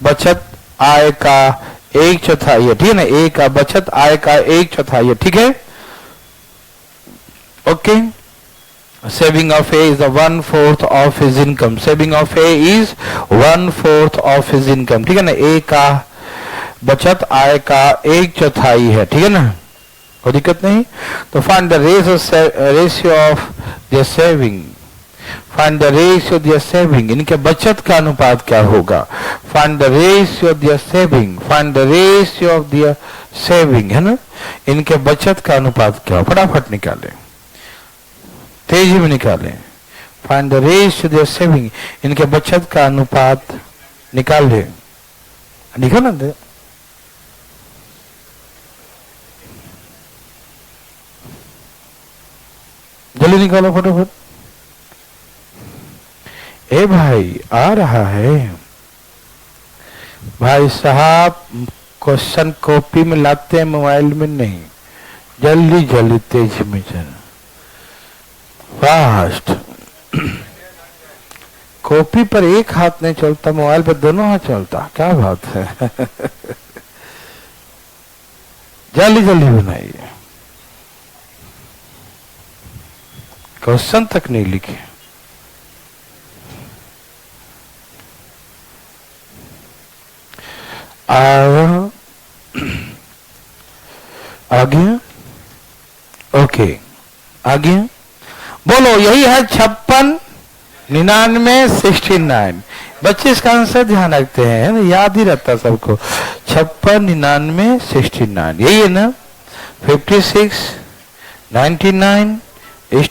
बचत आय का 1/4 है। ठीक है ना। A का बचत आय का 1/4 है। ठीक है। Okay. Saving of A is the 1/4 of his income. Saving of A is 1/4 of his income. ठीक है ना। A का बचत आय का 1/4 है। ठीक है ना। कोई दिक्कत नहीं। तो find the ratio of the saving. Find the ratio of the saving. इनके बचत का अनुपात क्या होगा। Find the ratio of the saving. Find the ratio of the saving, है ना। इनके बचत का अनुपात क्या हो, फटाफट निकालें, तेजी में निकालें। Find the ratio of the saving. इनके बचत का अनुपात निकाल लें। लिखो ना दे। जल्दी निकालो फटाफट। ए भाई आ रहा है भाई साहब, क्वेश्चन कॉपी में लाते हैं, मोबाइल में नहीं। जल्दी जल्दी तेजी में चल, फास्ट। कॉपी पर एक हाथ नहीं चलता, मोबाइल पर दोनों हाथ चलता। क्या बात है। जल्दी जल्दी बनाइए। क्वेश्चन तक नहीं लिखे। आगे। ओके आगे बोलो। यही है 56, 99, 69। बच्चे इसका आंसर ध्यान रखते हैं, ना, याद ही रहता सबको। 56, 99, 69 यही है ना। 56, 99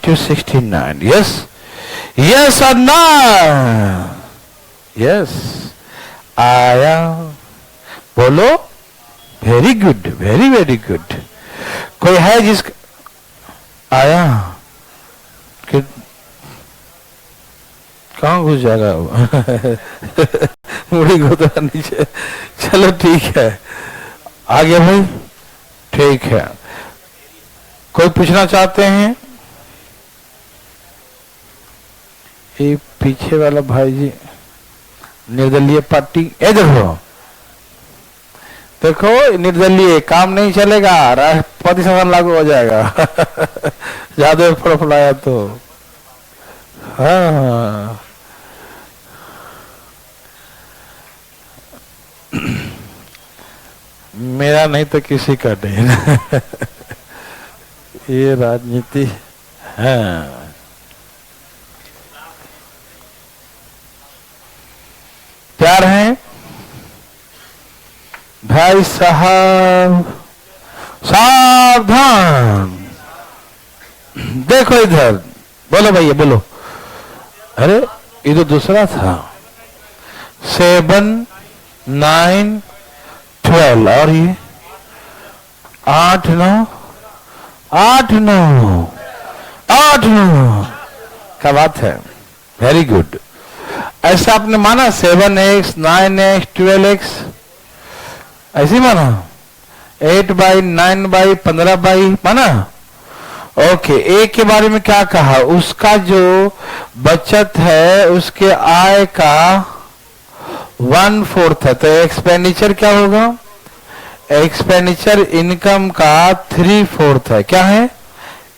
to 69. Yes, yes or no? Yes. आया। बोलो। Very good, very very good. कोई है जिसका आया कि कहाँ घुस जाएगा वो। मुड़ी को तो नीचे। चलो ठीक है, आगे भाई। ठीक है, कोई पूछना चाहते हैं। ये पीछे वाला भाई जी, निर्दलीय पार्टी। देखो देखो, निर्दलीय काम नहीं चलेगा, राष्ट्रपति शासन लागू हो जाएगा। ज्यादा फड़फड़ाया तो। हाँ मेरा नहीं तो किसी का नहीं। ये राजनीति है। प्यार है भाई साहब, सावधान। देखो इधर, बोलो भैया बोलो। अरे ये तो दूसरा था। 7, 9, 12 और ये 8, 9 8, 9 8, 9। क्या बात है, वेरी गुड। ऐसा आपने माना 7x, 9x, 12x ऐसे माना। 8/9/15 माना। ओके, ए के बारे में क्या कहा, उसका जो बचत है उसके आय का 1/4 है, तो एक्सपेंडिचर क्या होगा, एक्सपेंडिचर इनकम का 3/4 है। क्या है,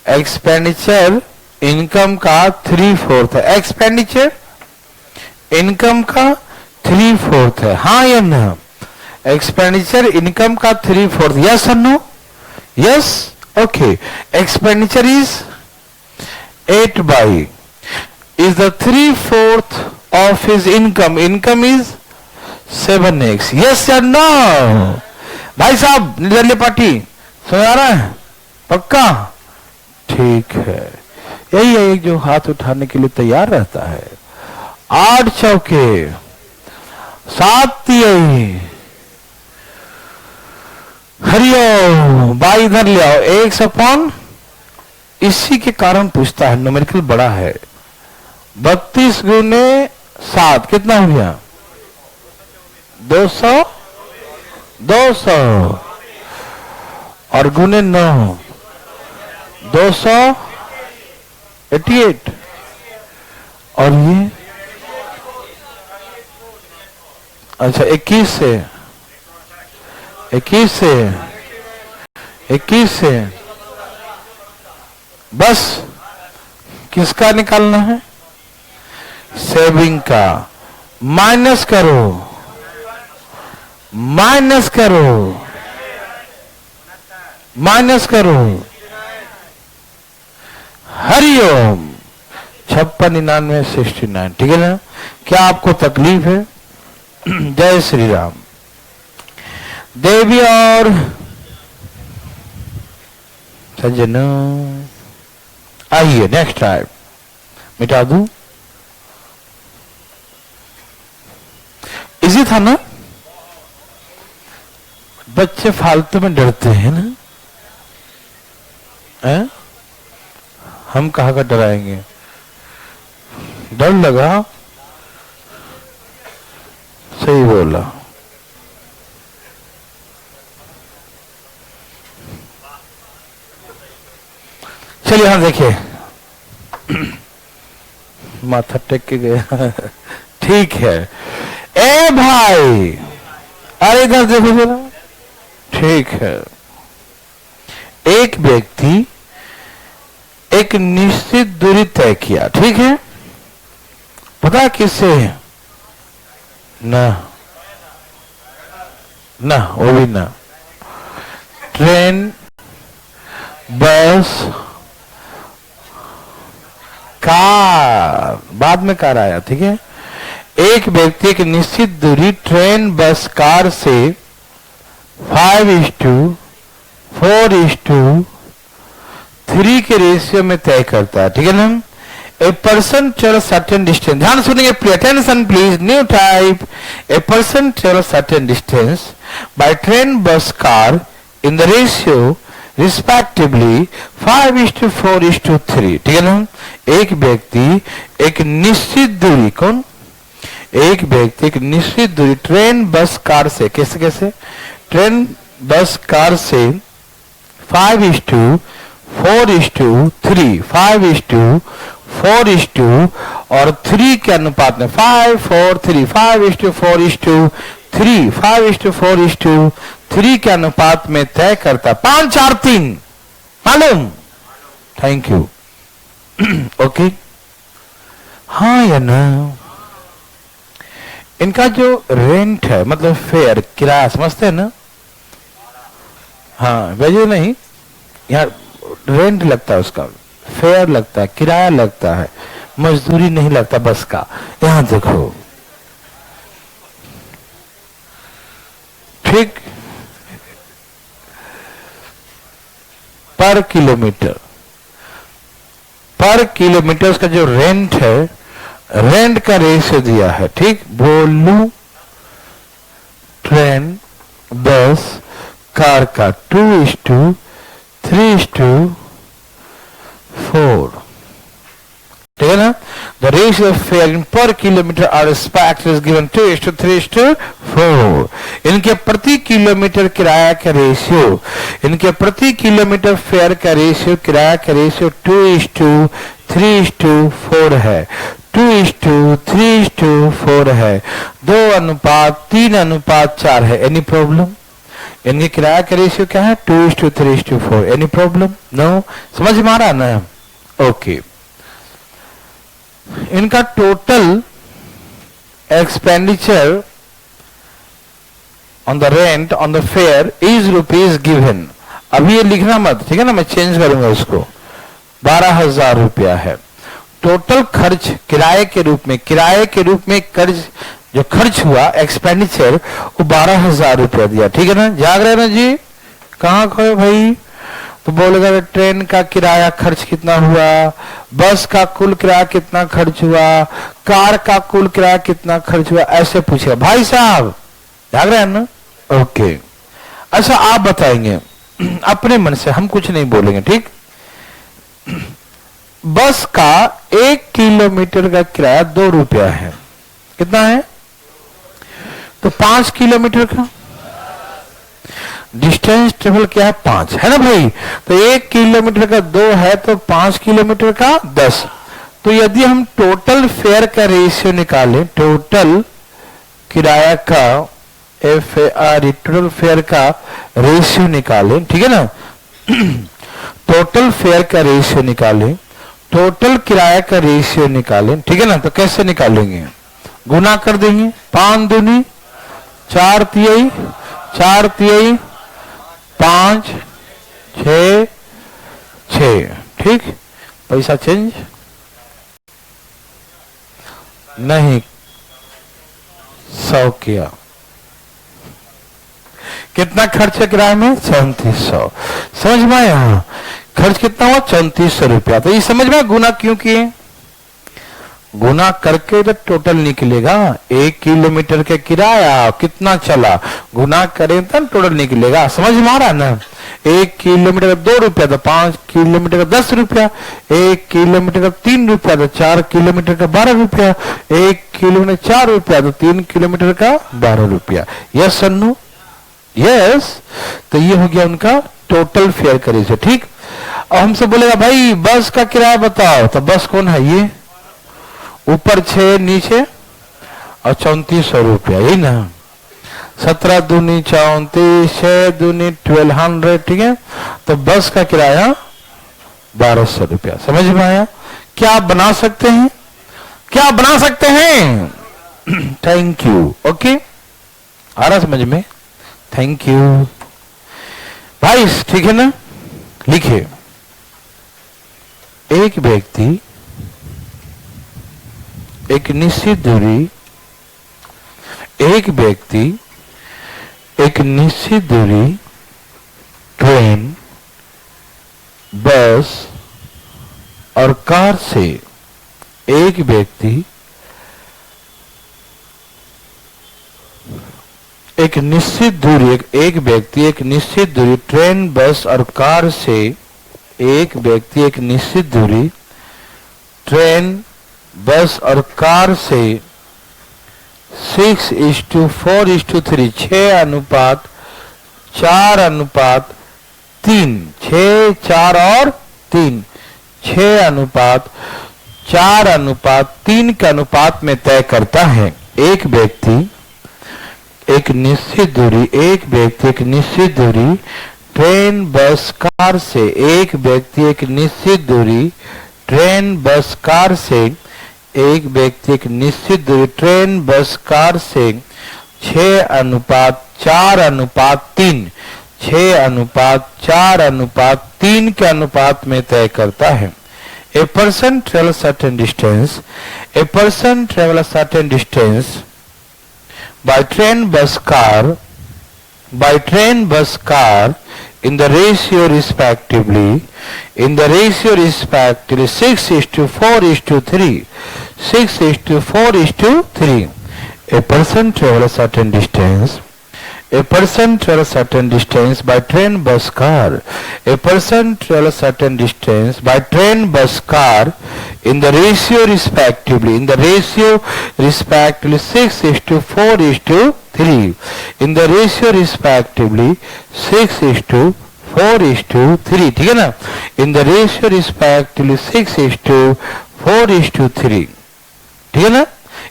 एक्सपेंडिचर इनकम का 3/4 है, एक्सपेंडिचर इनकम का 3/4 है, हाँ या ना, एक्सपेंडिचर इनकम का 3/4, यस और no, yes, okay, expenditure is 8 by is the 3/4 of his income, income is 7x, yes or no, भाई साहब निर्दलीय पार्टी सुन आ रहा है, पक्का, ठीक है, यही है एक जो हाथ उठाने के लिए तैयार रहता है। 8 चौके 7 तिहाई, हरिओम, भाई इधर ले आओ, 1/, इसी के कारण पूछता है, न्यूमेरिकल बड़ा है, 32 गुने 7 कितना हो गया, 200, 200 और गुने 9 288 और ये अच्छा 21 से 21 से 21 से बस किसका निकालना है, सेविंग का, माइनस करो, माइनस करो, माइनस करो, हरिओम, 569969, ठीक है ना, क्या आपको तकलीफ है, जय श्री राम। देवी और सज्जनों आइए, नेक्स्ट टाइम मिटा दूं, इजी था ना, बच्चे फालतू में डरते हैं ना, है? हम कहाँ का डराएंगे, डर लगा, सही बोला, चलिए हाँ देखिए, माथा टेक के गया, ठीक है, ए भाई, अरे इधर देखो जरा, ठीक है, एक व्यक्ति एक निश्चित दूरी तय किया, ठीक है, पता किससे, ना ना, वो भी ना, ट्रेन, बस, कार, बाद में कार आया, ठीक है, एक व्यक्ति एक निश्चित दूरी ट्रेन, बस, कार से 5:4:3 के रेशियो में तय करता है, ठीक है ना, a person travel certain distance, ध्यान सुनिए, attention please, new type, a person travel certain distance by train, bus, car in the ratio respectively 5:4:3, ठीक है ना, एक व्यक्ति एक निश्चित दूरी, कौन, एक व्यक्ति एक निश्चित दूरी ट्रेन, बस, कार से, कैसे कैसे, ट्रेन, बस, कार से 5:4:3, 5:4 और 3 के अनुपात में 5:4:3, 5:4:3, 5:4:3 के अनुपात में तय करता, 5:4:3 मालूम, थैंक यू, ओके, हाँ या ना, इनका जो रेंट है, मतलब फेयर, किराया, समझते हैं ना, हाँ वैसे नहीं, यहाँ रेंट लगता है, उसका फेयर लगता है, किराया लगता है, मजदूरी नहीं लगता बस का, यहां देखो, ठीक, पर किलोमीटर उसका जो रेंट है, रेंट का रेशियो दिया है, ठीक, बोलू ट्रेन, बस, कार का 2:3:4, ठीक है ना, the ratio of fare in per kilometer are respect is given 2:3:4. इनके प्रति किलोमीटर किराया का रेशियो, इनके प्रति किलोमीटर फेयर का रेशियो, किराया का रेशियो 2:3:4 है, 2:3:4 है, 2:3:4 है। Any problem? इनके किराया का रेशियो क्या है? 2:3:4। Any problem? नो। समझ में आ रहा ना? ओके। इनका total expenditure on the rent on the fare is rupees given. अभी ये लिखना मत, ठीक है ना, मैं चेंज करूंगा उसको। 12,000 रुपया है टोटल खर्च किराए के रूप में। किराए के रूप में कर्ज जो खर्च हुआ एक्सपेंडिचर वो 12,000 रुपया दिया, ठीक है ना? जाग रहे ना जी? कहाँ खोए भाई? तो बोलेगा ट्रेन का किराया खर्च कितना हुआ, बस का कुल किराया कितना खर्च हुआ, कार का कुल किराया कितना खर्च हुआ, ऐसे पूछेगा। भाई साहब जाग रहे हैं ना? ओके। अच्छा आप बताएंगे अपने मन से, हम कुछ नहीं बोलेंगे, ठीक? बस का 1 किलोमीटर का किराया 2 रुपया है। कितना है? तो 5 किलोमीटर का डिस्टेंस ट्रेवल क्या है? 5 है ना भाई? तो 1 किलोमीटर का 2 है तो 5 किलोमीटर का 10। तो यदि हम टोटल फेयर का रेशियो निकालें, टोटल किराया का FAR टोटल फेयर का रेशियो निकालें, ठीक है ना? टोटल फेयर का रेशियो निकालें, टोटल किराया का रेशियो निकालें, ठीक है ना? तो कैसे निकालेंगे? गुना कर देंगे। 5 दूनी 4 तिहाई, 4 तिहाई 5 6 6, ठीक? पैसा चेंज नहीं, 100 किया। कितना खर्च है किराए में? 3400। समझ में आया? खर्च कितना हुआ? 3400 रुपया। तो ये समझ में गुना क्यों किए? गुना करके तो टोटल निकलेगा। 1 किलोमीटर के किराया कितना चला, गुना करें तो टोटल निकलेगा। समझ में आ रहा है ना? 1 किलोमीटर का 2 रुपया तो 5 किलोमीटर का 10 रुपया, 1 किलोमीटर का 3 रुपया तो 4 किलोमीटर का 12 रुपया, 1 किलोमीटर 4 रुपया तो 3 किलोमीटर का 12 रुपया। यस सन्नू? यस। तो ये हो गया उनका टोटल फेयर का रेशियो, ठीक? और हमसे बोलेगा भाई बस का किराया बताओ, तो बस कौन है? ये ऊपर 6 नीचे और 3400 रुपया, यही ना? 17 दूनी 34, 6 दूनी 1200, ठीक है? तो बस का किराया 1200 रुपया। समझ में आया? क्या आप बना सकते हैं? क्या आप बना सकते हैं? Thank you. ओके, आ रहा समझ में? थैंक यू भाई, ठीक है ना? लिखिए, एक व्यक्ति एक निश्चित दूरी, एक व्यक्ति एक निश्चित दूरी ट्रेन, बस और कार से, एक व्यक्ति एक निश्चित दूरी, एक व्यक्ति एक निश्चित दूरी ट्रेन, बस और कार से, एक व्यक्ति एक निश्चित दूरी ट्रेन, बस और कार से 6:4:3, 6:4:3, 6, 4 और 3, 6:4:3 के अनुपात में तय करता है। एक व्यक्ति एक निश्चित दूरी, एक व्यक्ति एक निश्चित दूरी ट्रेन, बस, कार से, एक व्यक्ति एक निश्चित दूरी ट्रेन, बस, कार से, एक व्यक्ति एक निश्चित दूरी ट्रेन, बस, कार से 6:4:3, 6:4:3 के अनुपात में तय करता है। A person travels certain distance, a person travels certain distance by train, bus, car in the ratio respectively 6:4:3, 6:4:3. A person travels a certain distance, A person travels certain distance by train, bus, car. A person travels certain distance by train, bus, car in the ratio respectively. In the ratio respectively 6:4:3. In the ratio respectively 6:4:3. ठीक है ना? In the ratio respectively 6:4:3. ठीक है ना?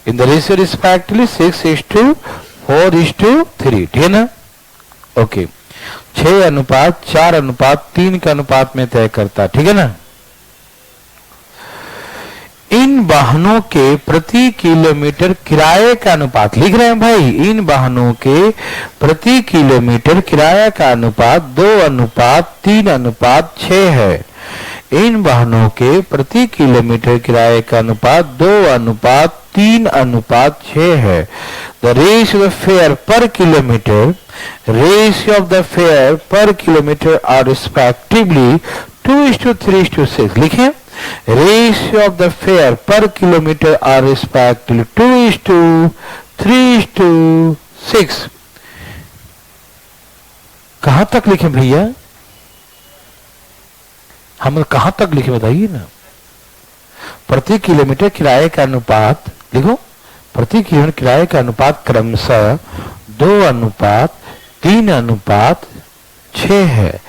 In the ratio respectively 6:4:3. ठीक है ना? Okay. 6:4:3 के अनुपात में तय करता. ठीक है ना? इन वाहनों के प्रति किलोमीटर किराए का अनुपात लिख रहे हैं भाई. इन वाहनों के प्रति किलोमीटर किराए का अनुपात 2:3:6 है. इन वाहनों के प्रति किलोमीटर किराए का अनुपात 2:3:6 है. द रेशियो ऑफ फेयर पर kilometre, ratio of the fair पर किलोमीटर आर रिस्पेक्टिवली 2:3:6. लिखें. रेशियो ऑफ द फेयर पर किलोमीटर आर रिस्पेक्टिवली 2:3:6. कहां तक लिखें भैया? हम कहां तक लिखे बताइए ना. प्रति किलोमीटर किराए का अनुपात लिखो. प्रति किलोमीटर किराए का अनुपात क्रमशः 2:3:6 है.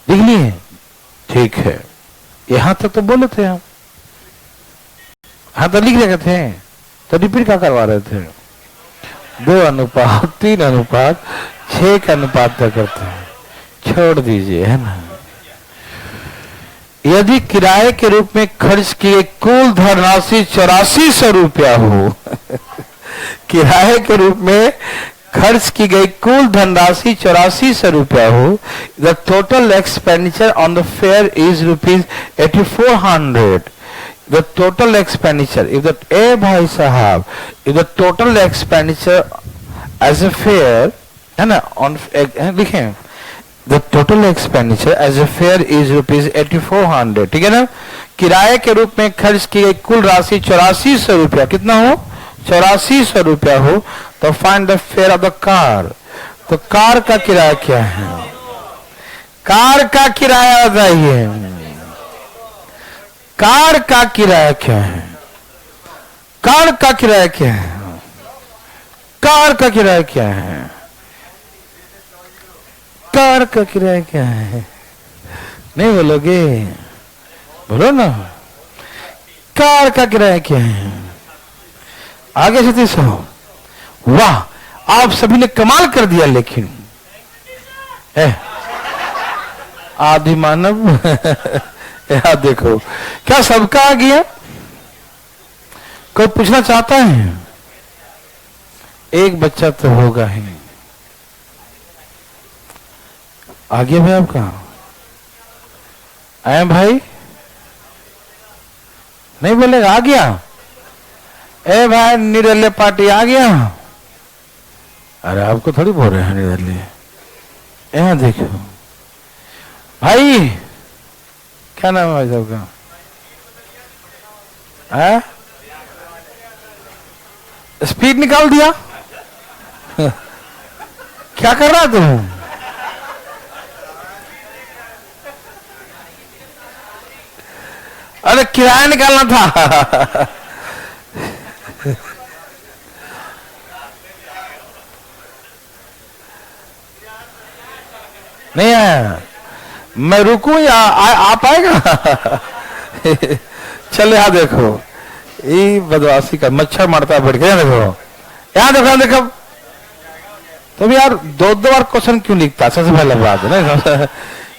लिख लिए? ठीक है. यहां तक तो बोले थे हम. हाँ तो लिख रहे थे तो रिपीट क्या करवा रहे थे? 2:3:6 का अनुपात तय करते हैं. छोड़ दीजिए, है ना. यदि किराए के रूप में खर्च किए कुल धनराशि 8400 रुपया हो किराए के रूप में खर्च की गई कुल धनराशि 8400 रुपया हो. The total expenditure on the fare is ₹8400. The total expenditure if the A भाई साहब if the total expenditure as a fare, है ना, ऑन लिखें. The total expenditure as a fare is ₹8400. ठीक है ना. किराए के रूप में खर्च की गई कुल राशि 8400 रुपया. कितना हो? 8400 रुपया हो. तो find the fair of the car. तो कार का किराया क्या है? कार का किराया बताइए. कार का किराया क्या है? कार का किराया क्या है? कार का किराया क्या है? कार का किराया क्या है? नहीं बोलोगे? बोलो ना. कार का किराया क्या है? आगे से 300. वाह, आप सभी ने कमाल कर दिया. लेकिन आदि मानव यार देखो क्या सबका आ गया. कोई पूछना चाहता है? एक बच्चा तो होगा ही. आ गया भाई आपका? आए भाई? नहीं बोलेगा? आ गया. ए भाई निरल्ले पार्टी आ गया. अरे आपको थोड़ी बोल रहे हैं निरल्ले. यहाँ देखो भाई. क्या नाम है भाई साहब का? स्पीड निकाल दिया. क्या कर रहा तुम? अरे किराया निकालना था. नहीं आया. मैं रुकूं या आ पाएगा? चल यहाँ देखो. ये बदमाशी का मच्छर मारता है बैठ के. देखो यहाँ देखो देखो. तो यार दो बार क्वेश्चन क्यों लिखता है? सबसे पहले बात है ना.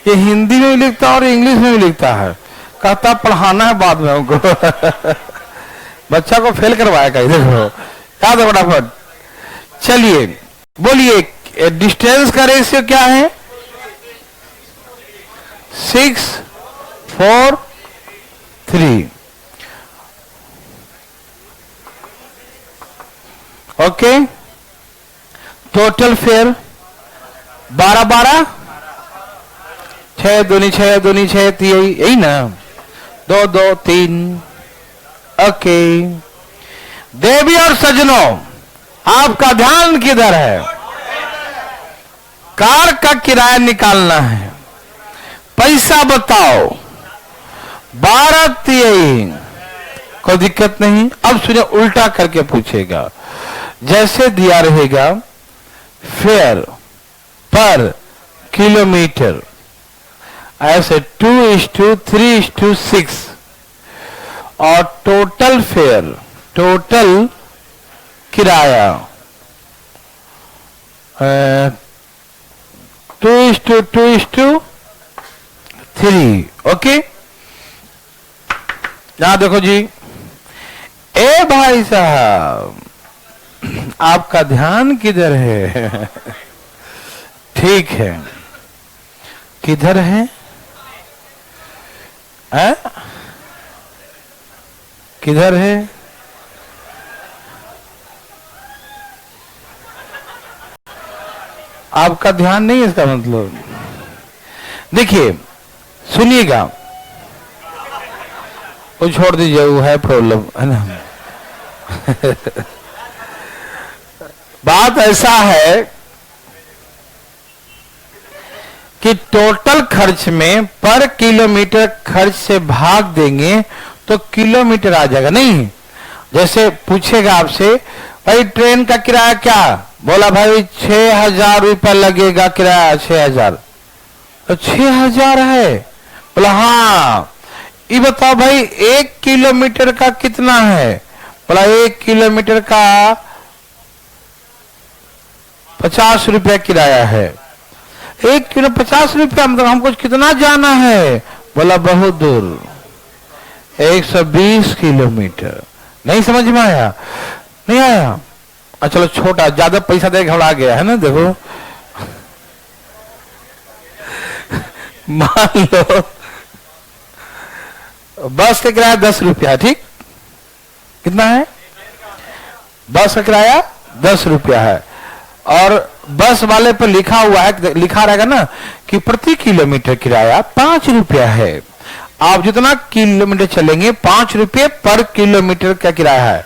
ये हिंदी में भी लिखता है और इंग्लिश में भी लिखता है. कहता पढ़ाना है बाद में उनको. बच्चा को फेल करवाएगा. देखो याद है फटाफट. चलिए बोलिए डिस्टेंस का रेशियो क्या है? 6:4:3. ओके. टोटल फेयर 12 6 दूनी 6 दूनी 6 यही ना. 2 2 3. ओके. देवी और सज्जनों आपका ध्यान किधर है? कार का किराया निकालना है, पैसा बताओ। 12 23, कोई दिक्कत नहीं। अब सुनिए, उल्टा करके पूछेगा। जैसे दिया रहेगा फेयर पर किलोमीटर, ऐसे 2:3:6, और टोटल फेयर, टोटल किराया 2:2:3। ओके, यहां देखो जी। ए भाई साहब, आपका ध्यान किधर है? ठीक है, किधर है? किधर है? आपका ध्यान नहीं है, इसका मतलब। देखिए, सुनिएगा, वो छोड़ दीजिए, वो है प्रॉब्लम, है ना। बात ऐसा है कि टोटल खर्च में पर किलोमीटर खर्च से भाग देंगे तो किलोमीटर आ जाएगा। नहीं, जैसे पूछेगा आपसे, भाई ट्रेन का किराया क्या? बोला भाई 6,000 रुपया लगेगा किराया, 6,000। तो 6,000 है। बोला हाँ। ये बताओ भाई 1 किलोमीटर का कितना है? बोला 1 किलोमीटर का 50 रुपया किराया है। 1 किलो 50 रुपया, मतलब हमको कितना जाना है? बोला बहुत दूर, 120 किलोमीटर। नहीं समझ में आया? नहीं आया? चलो छोटा, ज्यादा पैसा दे घबरा गया है ना। देखो, मान लो बस का किराया 10 रुपया, ठीक? कितना है? बस का किराया 10 रुपया है, और बस वाले पर लिखा हुआ है, लिखा रहेगा ना कि प्रति किलोमीटर किराया 5 रुपया है। आप जितना किलोमीटर चलेंगे 5 रुपये पर किलोमीटर का किराया है।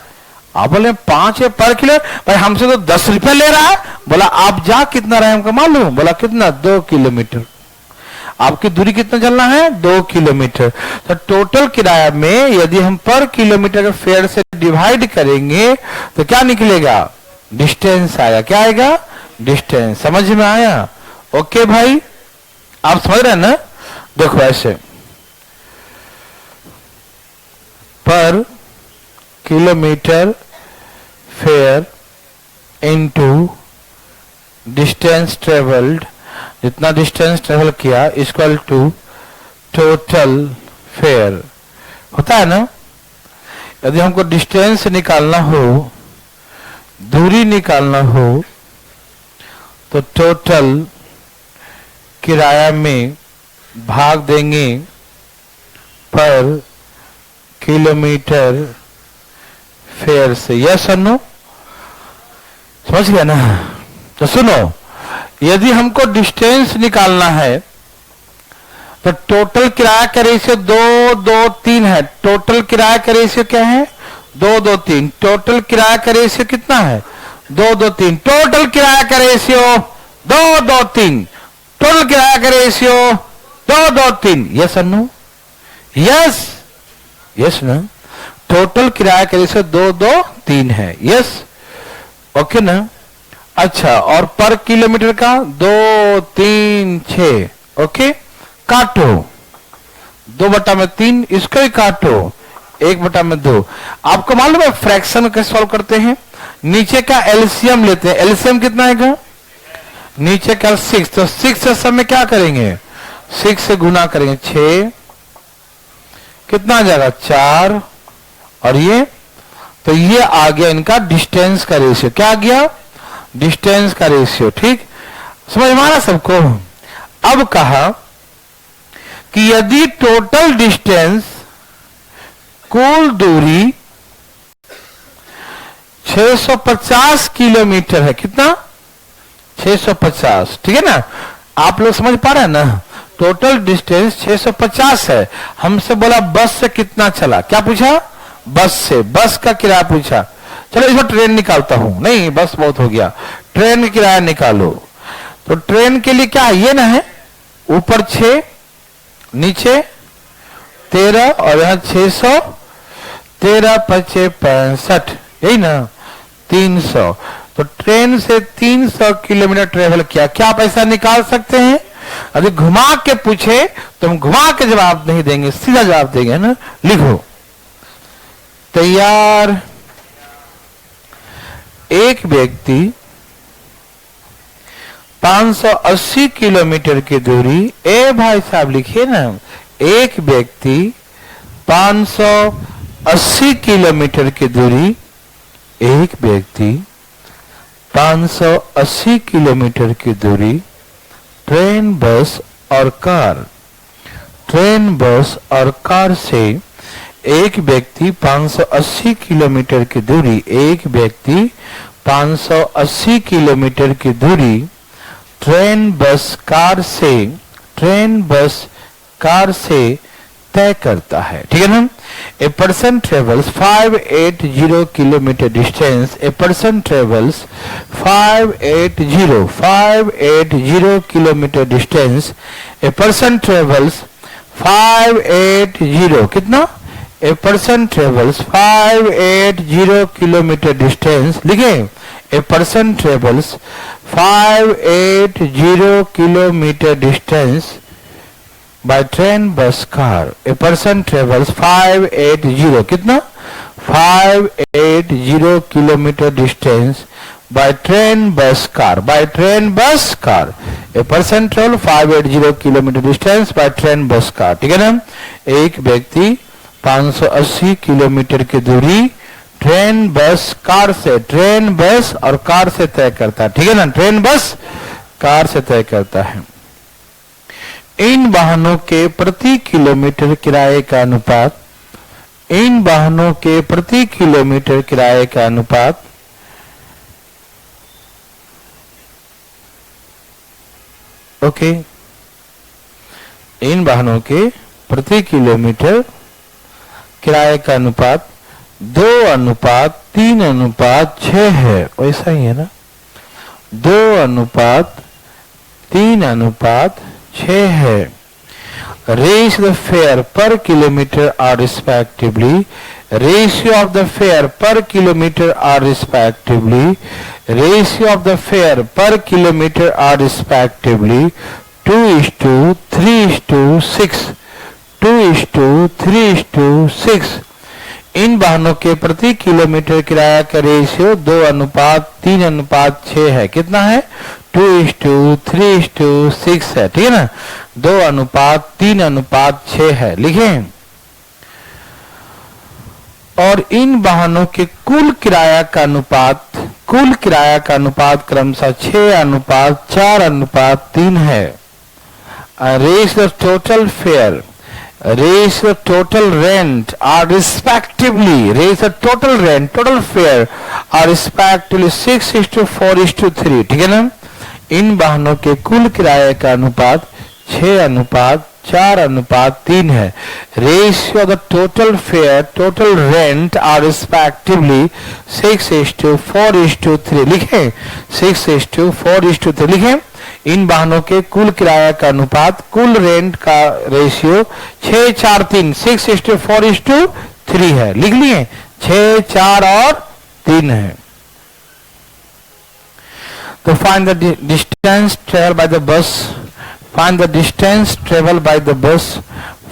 आप बोले 5 है पर किलो, भाई हमसे तो 10 रुपया ले रहा है। बोला आप जा कितना रहे हमको मालूम? बोला कितना? 2 किलोमीटर। आपकी दूरी कितना चलना है? 2 किलोमीटर। तो टोटल किराया में यदि हम पर किलोमीटर के फेयर से डिवाइड करेंगे तो क्या निकलेगा? डिस्टेंस आया। क्या आएगा? डिस्टेंस। समझ में आया? ओके भाई, आप समझ रहे हैं ना? देखो ऐसे, पर kilometre fair into distance travelled, जितना डिस्टेंस ट्रेवल किया इक्वल टू टोटल फेयर होता है ना। यदि हमको डिस्टेंस निकालना हो, दूरी निकालना हो, तो टोटल किराया में भाग देंगे पर किलोमीटर फेयर से। यस और नो? समझ गया ना? तो सुनो, यदि हमको डिस्टेंस निकालना है तो टोटल किराया का रेशियो 2:2:3 है। टोटल किराया का रेशियो क्या है? 2:2:3। टोटल किराया का रेशियो कितना है? 2:2:3। टोटल किराया का रेशियो 2:2:3। टोटल किराया का रेशियो 2:2:3। यस और नो? यस, यस ना? टोटल किराया का रेशियो 2:2:3 है। यस, ओके ना? अच्छा, और पर किलोमीटर का 2 3 6। ओके, काटो 2/3, इसको ही काटो 1/2। आपको मालूम है फ्रैक्शन कैसे सॉल्व करते हैं? नीचे का एलसीएम लेते हैं। एलसीएम कितना आएगा? नीचे का 6, तो 6 से सब में क्या करेंगे? 6 से गुना करेंगे, 6 कितना आ जाएगा? 4, और ये, तो ये आ गया इनका डिस्टेंस का रेशियो। क्या आ गया? डिस्टेंस का रेशियो। ठीक, समझ में आ रहा सबको? अब कहा कि यदि टोटल डिस्टेंस, कुल दूरी 650 किलोमीटर है। कितना? 650। ठीक है ना? आप लोग समझ पा रहे हैं ना? टोटल डिस्टेंस 650 है। हमसे बोला बस से कितना चला? क्या पूछा? बस से। बस का किराया पूछा। चलो इसमें ट्रेन निकालता हूं। नहीं, बस बहुत हो गया, ट्रेन का किराया निकालो। तो ट्रेन के लिए क्या है, ये ना है, ऊपर 6, नीचे 13 और यहाँ 600, 13 पचे 65, यही ना 300। तो ट्रेन से 300 किलोमीटर ट्रेवल किया, क्या पैसा निकाल सकते हैं? अगर घुमा के पूछे तो हम घुमा के जवाब नहीं देंगे, सीधा जवाब देंगे ना। लिखो, तैयार। एक व्यक्ति 580 किलोमीटर की दूरी, ए भाई साहब लिखिए ना, एक व्यक्ति 580 किलोमीटर की दूरी, एक व्यक्ति 580 किलोमीटर की दूरी ट्रेन, बस और कार, ट्रेन, बस और कार से, एक व्यक्ति 580 किलोमीटर की दूरी, एक व्यक्ति 580 किलोमीटर की दूरी ट्रेन, बस, कार से, ट्रेन, बस, कार से तय करता है। ठीक है ना। A person travels 580 kilometre distance, a person travels 580 kilometre distance, a person travels 580 कितना, a person travels 580 kilometre distance, लिखे, a person travels 580 kilometre distance by train, bus, car. A person travels 580 कितना, 580 kilometre distance by train, bus, car, by train, bus, car. A person travel 580 kilometre distance by train, bus, car. ठीक है ना। एक व्यक्ति 580 kilometre की दूरी train, bus, car से, train, बस और कार से तय करता है। ठीक है ना, ट्रेन, बस, कार से तय करता है। इन वाहनों के प्रति किलोमीटर किराए का अनुपात, इन वाहनों के प्रति किलोमीटर किराए का अनुपात ओके, इन वाहनों के प्रति किलोमीटर किराए का अनुपात 2:3:6 है, वैसा ही है ना, 2:3:6 है। Ratio of the fare per kilometer are respectively, ratio of the fare per kilometer are respectively, ratio of the fare per kilometer are respectively 2:3:6, 2:3:6। इन वाहनों के प्रति किलोमीटर किराया का रेशियो 2:3:6 है। कितना है? 2:3:6 है। ठीक है ना, 2:3:6 है। लिखें, और इन वाहनों के कुल किराया का अनुपात, कुल किराया का अनुपात क्रमशः 6:4:3 है। Ratio total fair, ratio total rent are respectively, ratio total rent, total fare are respectively 6:4:3। ठीक है ना। इन वाहनों के कुल किराए का अनुपात 6:4:3 है। Ratio the total fare, total rent are respectively 6:4:3। लिखें, 6:4:3 लिखें। इन वाहनों के कुल किराया का अनुपात, कुल रेंट का रेशियो 6:4:3, 6:4:3 है। लिख लिए, 6, 4 और 3 है। तो find the distance travel by the bus, find the distance travel by the bus,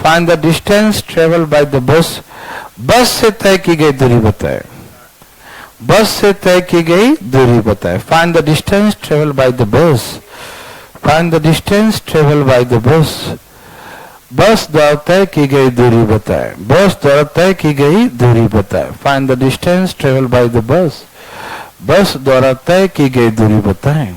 find the distance travel by the bus. बस से तय की गई दूरी बताए, बस से तय की गई दूरी बताए। Find the distance travel by the bus, find the distance travel by the bus. बस द्वारा तय की गई दूरी बताए, बस द्वारा तय की गई दूरी बताए। Find the distance travel by the bus, बस द्वारा तय की गई दूरी बताएं।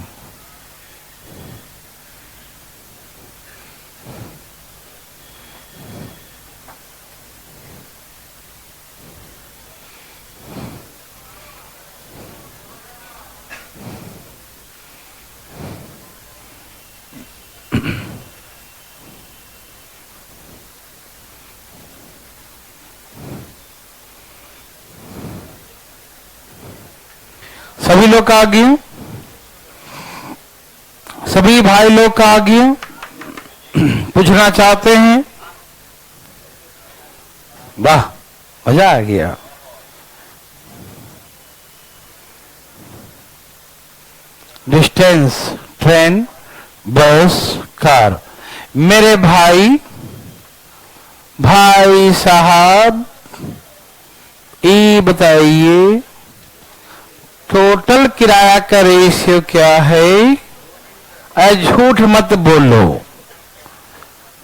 सभी लोग आ गए, सभी भाई लोग का आगे पूछना चाहते हैं? वाह, मजा आ गया। Distance, train, bus, car. मेरे भाई साहब, ये बताइए टोटल किराया का रेशियो क्या है? झूठ मत बोलो।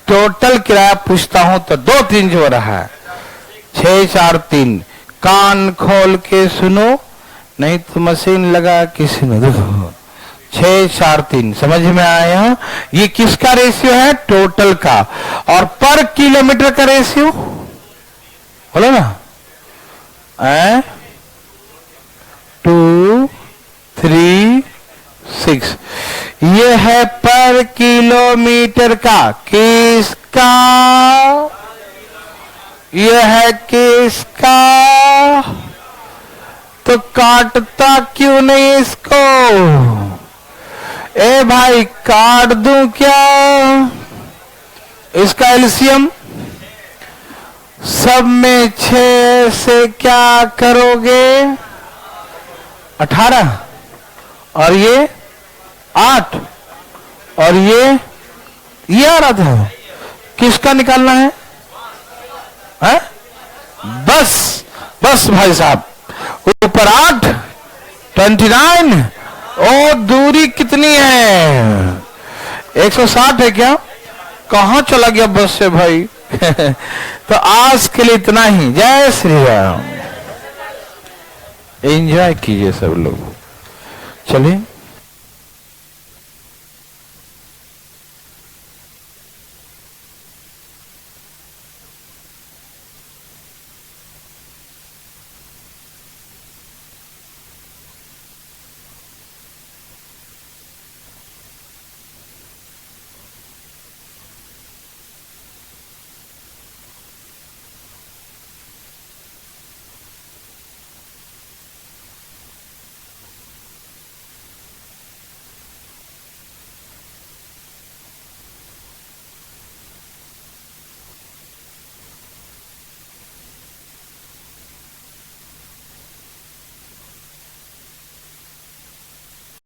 टोटल किराया पूछता हूं तो 2-3 जो रहा है, 6-4-3। कान खोल के सुनो, नहीं तो मशीन लगा के सुनो। देखो 6-4-3 समझ में आया? ये किसका रेशियो है? टोटल का। और पर किलोमीटर का रेशियो बोलो ना। 2, 3, 6। ये है पर किलोमीटर का। किसका? ये है किसका? तो काटता क्यों नहीं इसको? ए भाई काट दूं क्या? इसका एलसीएम सब में 6 से क्या करोगे? 18। और ये 8। और ये आ रहा था। किसका निकालना है? बस भाई साहब, ऊपर 8, 29। ओ दूरी कितनी है? 160 है क्या? कहां चला गया बस से भाई? तो आज के लिए इतना ही। जय श्री राम। एंजॉय कीजिए सब लोग। चलिए।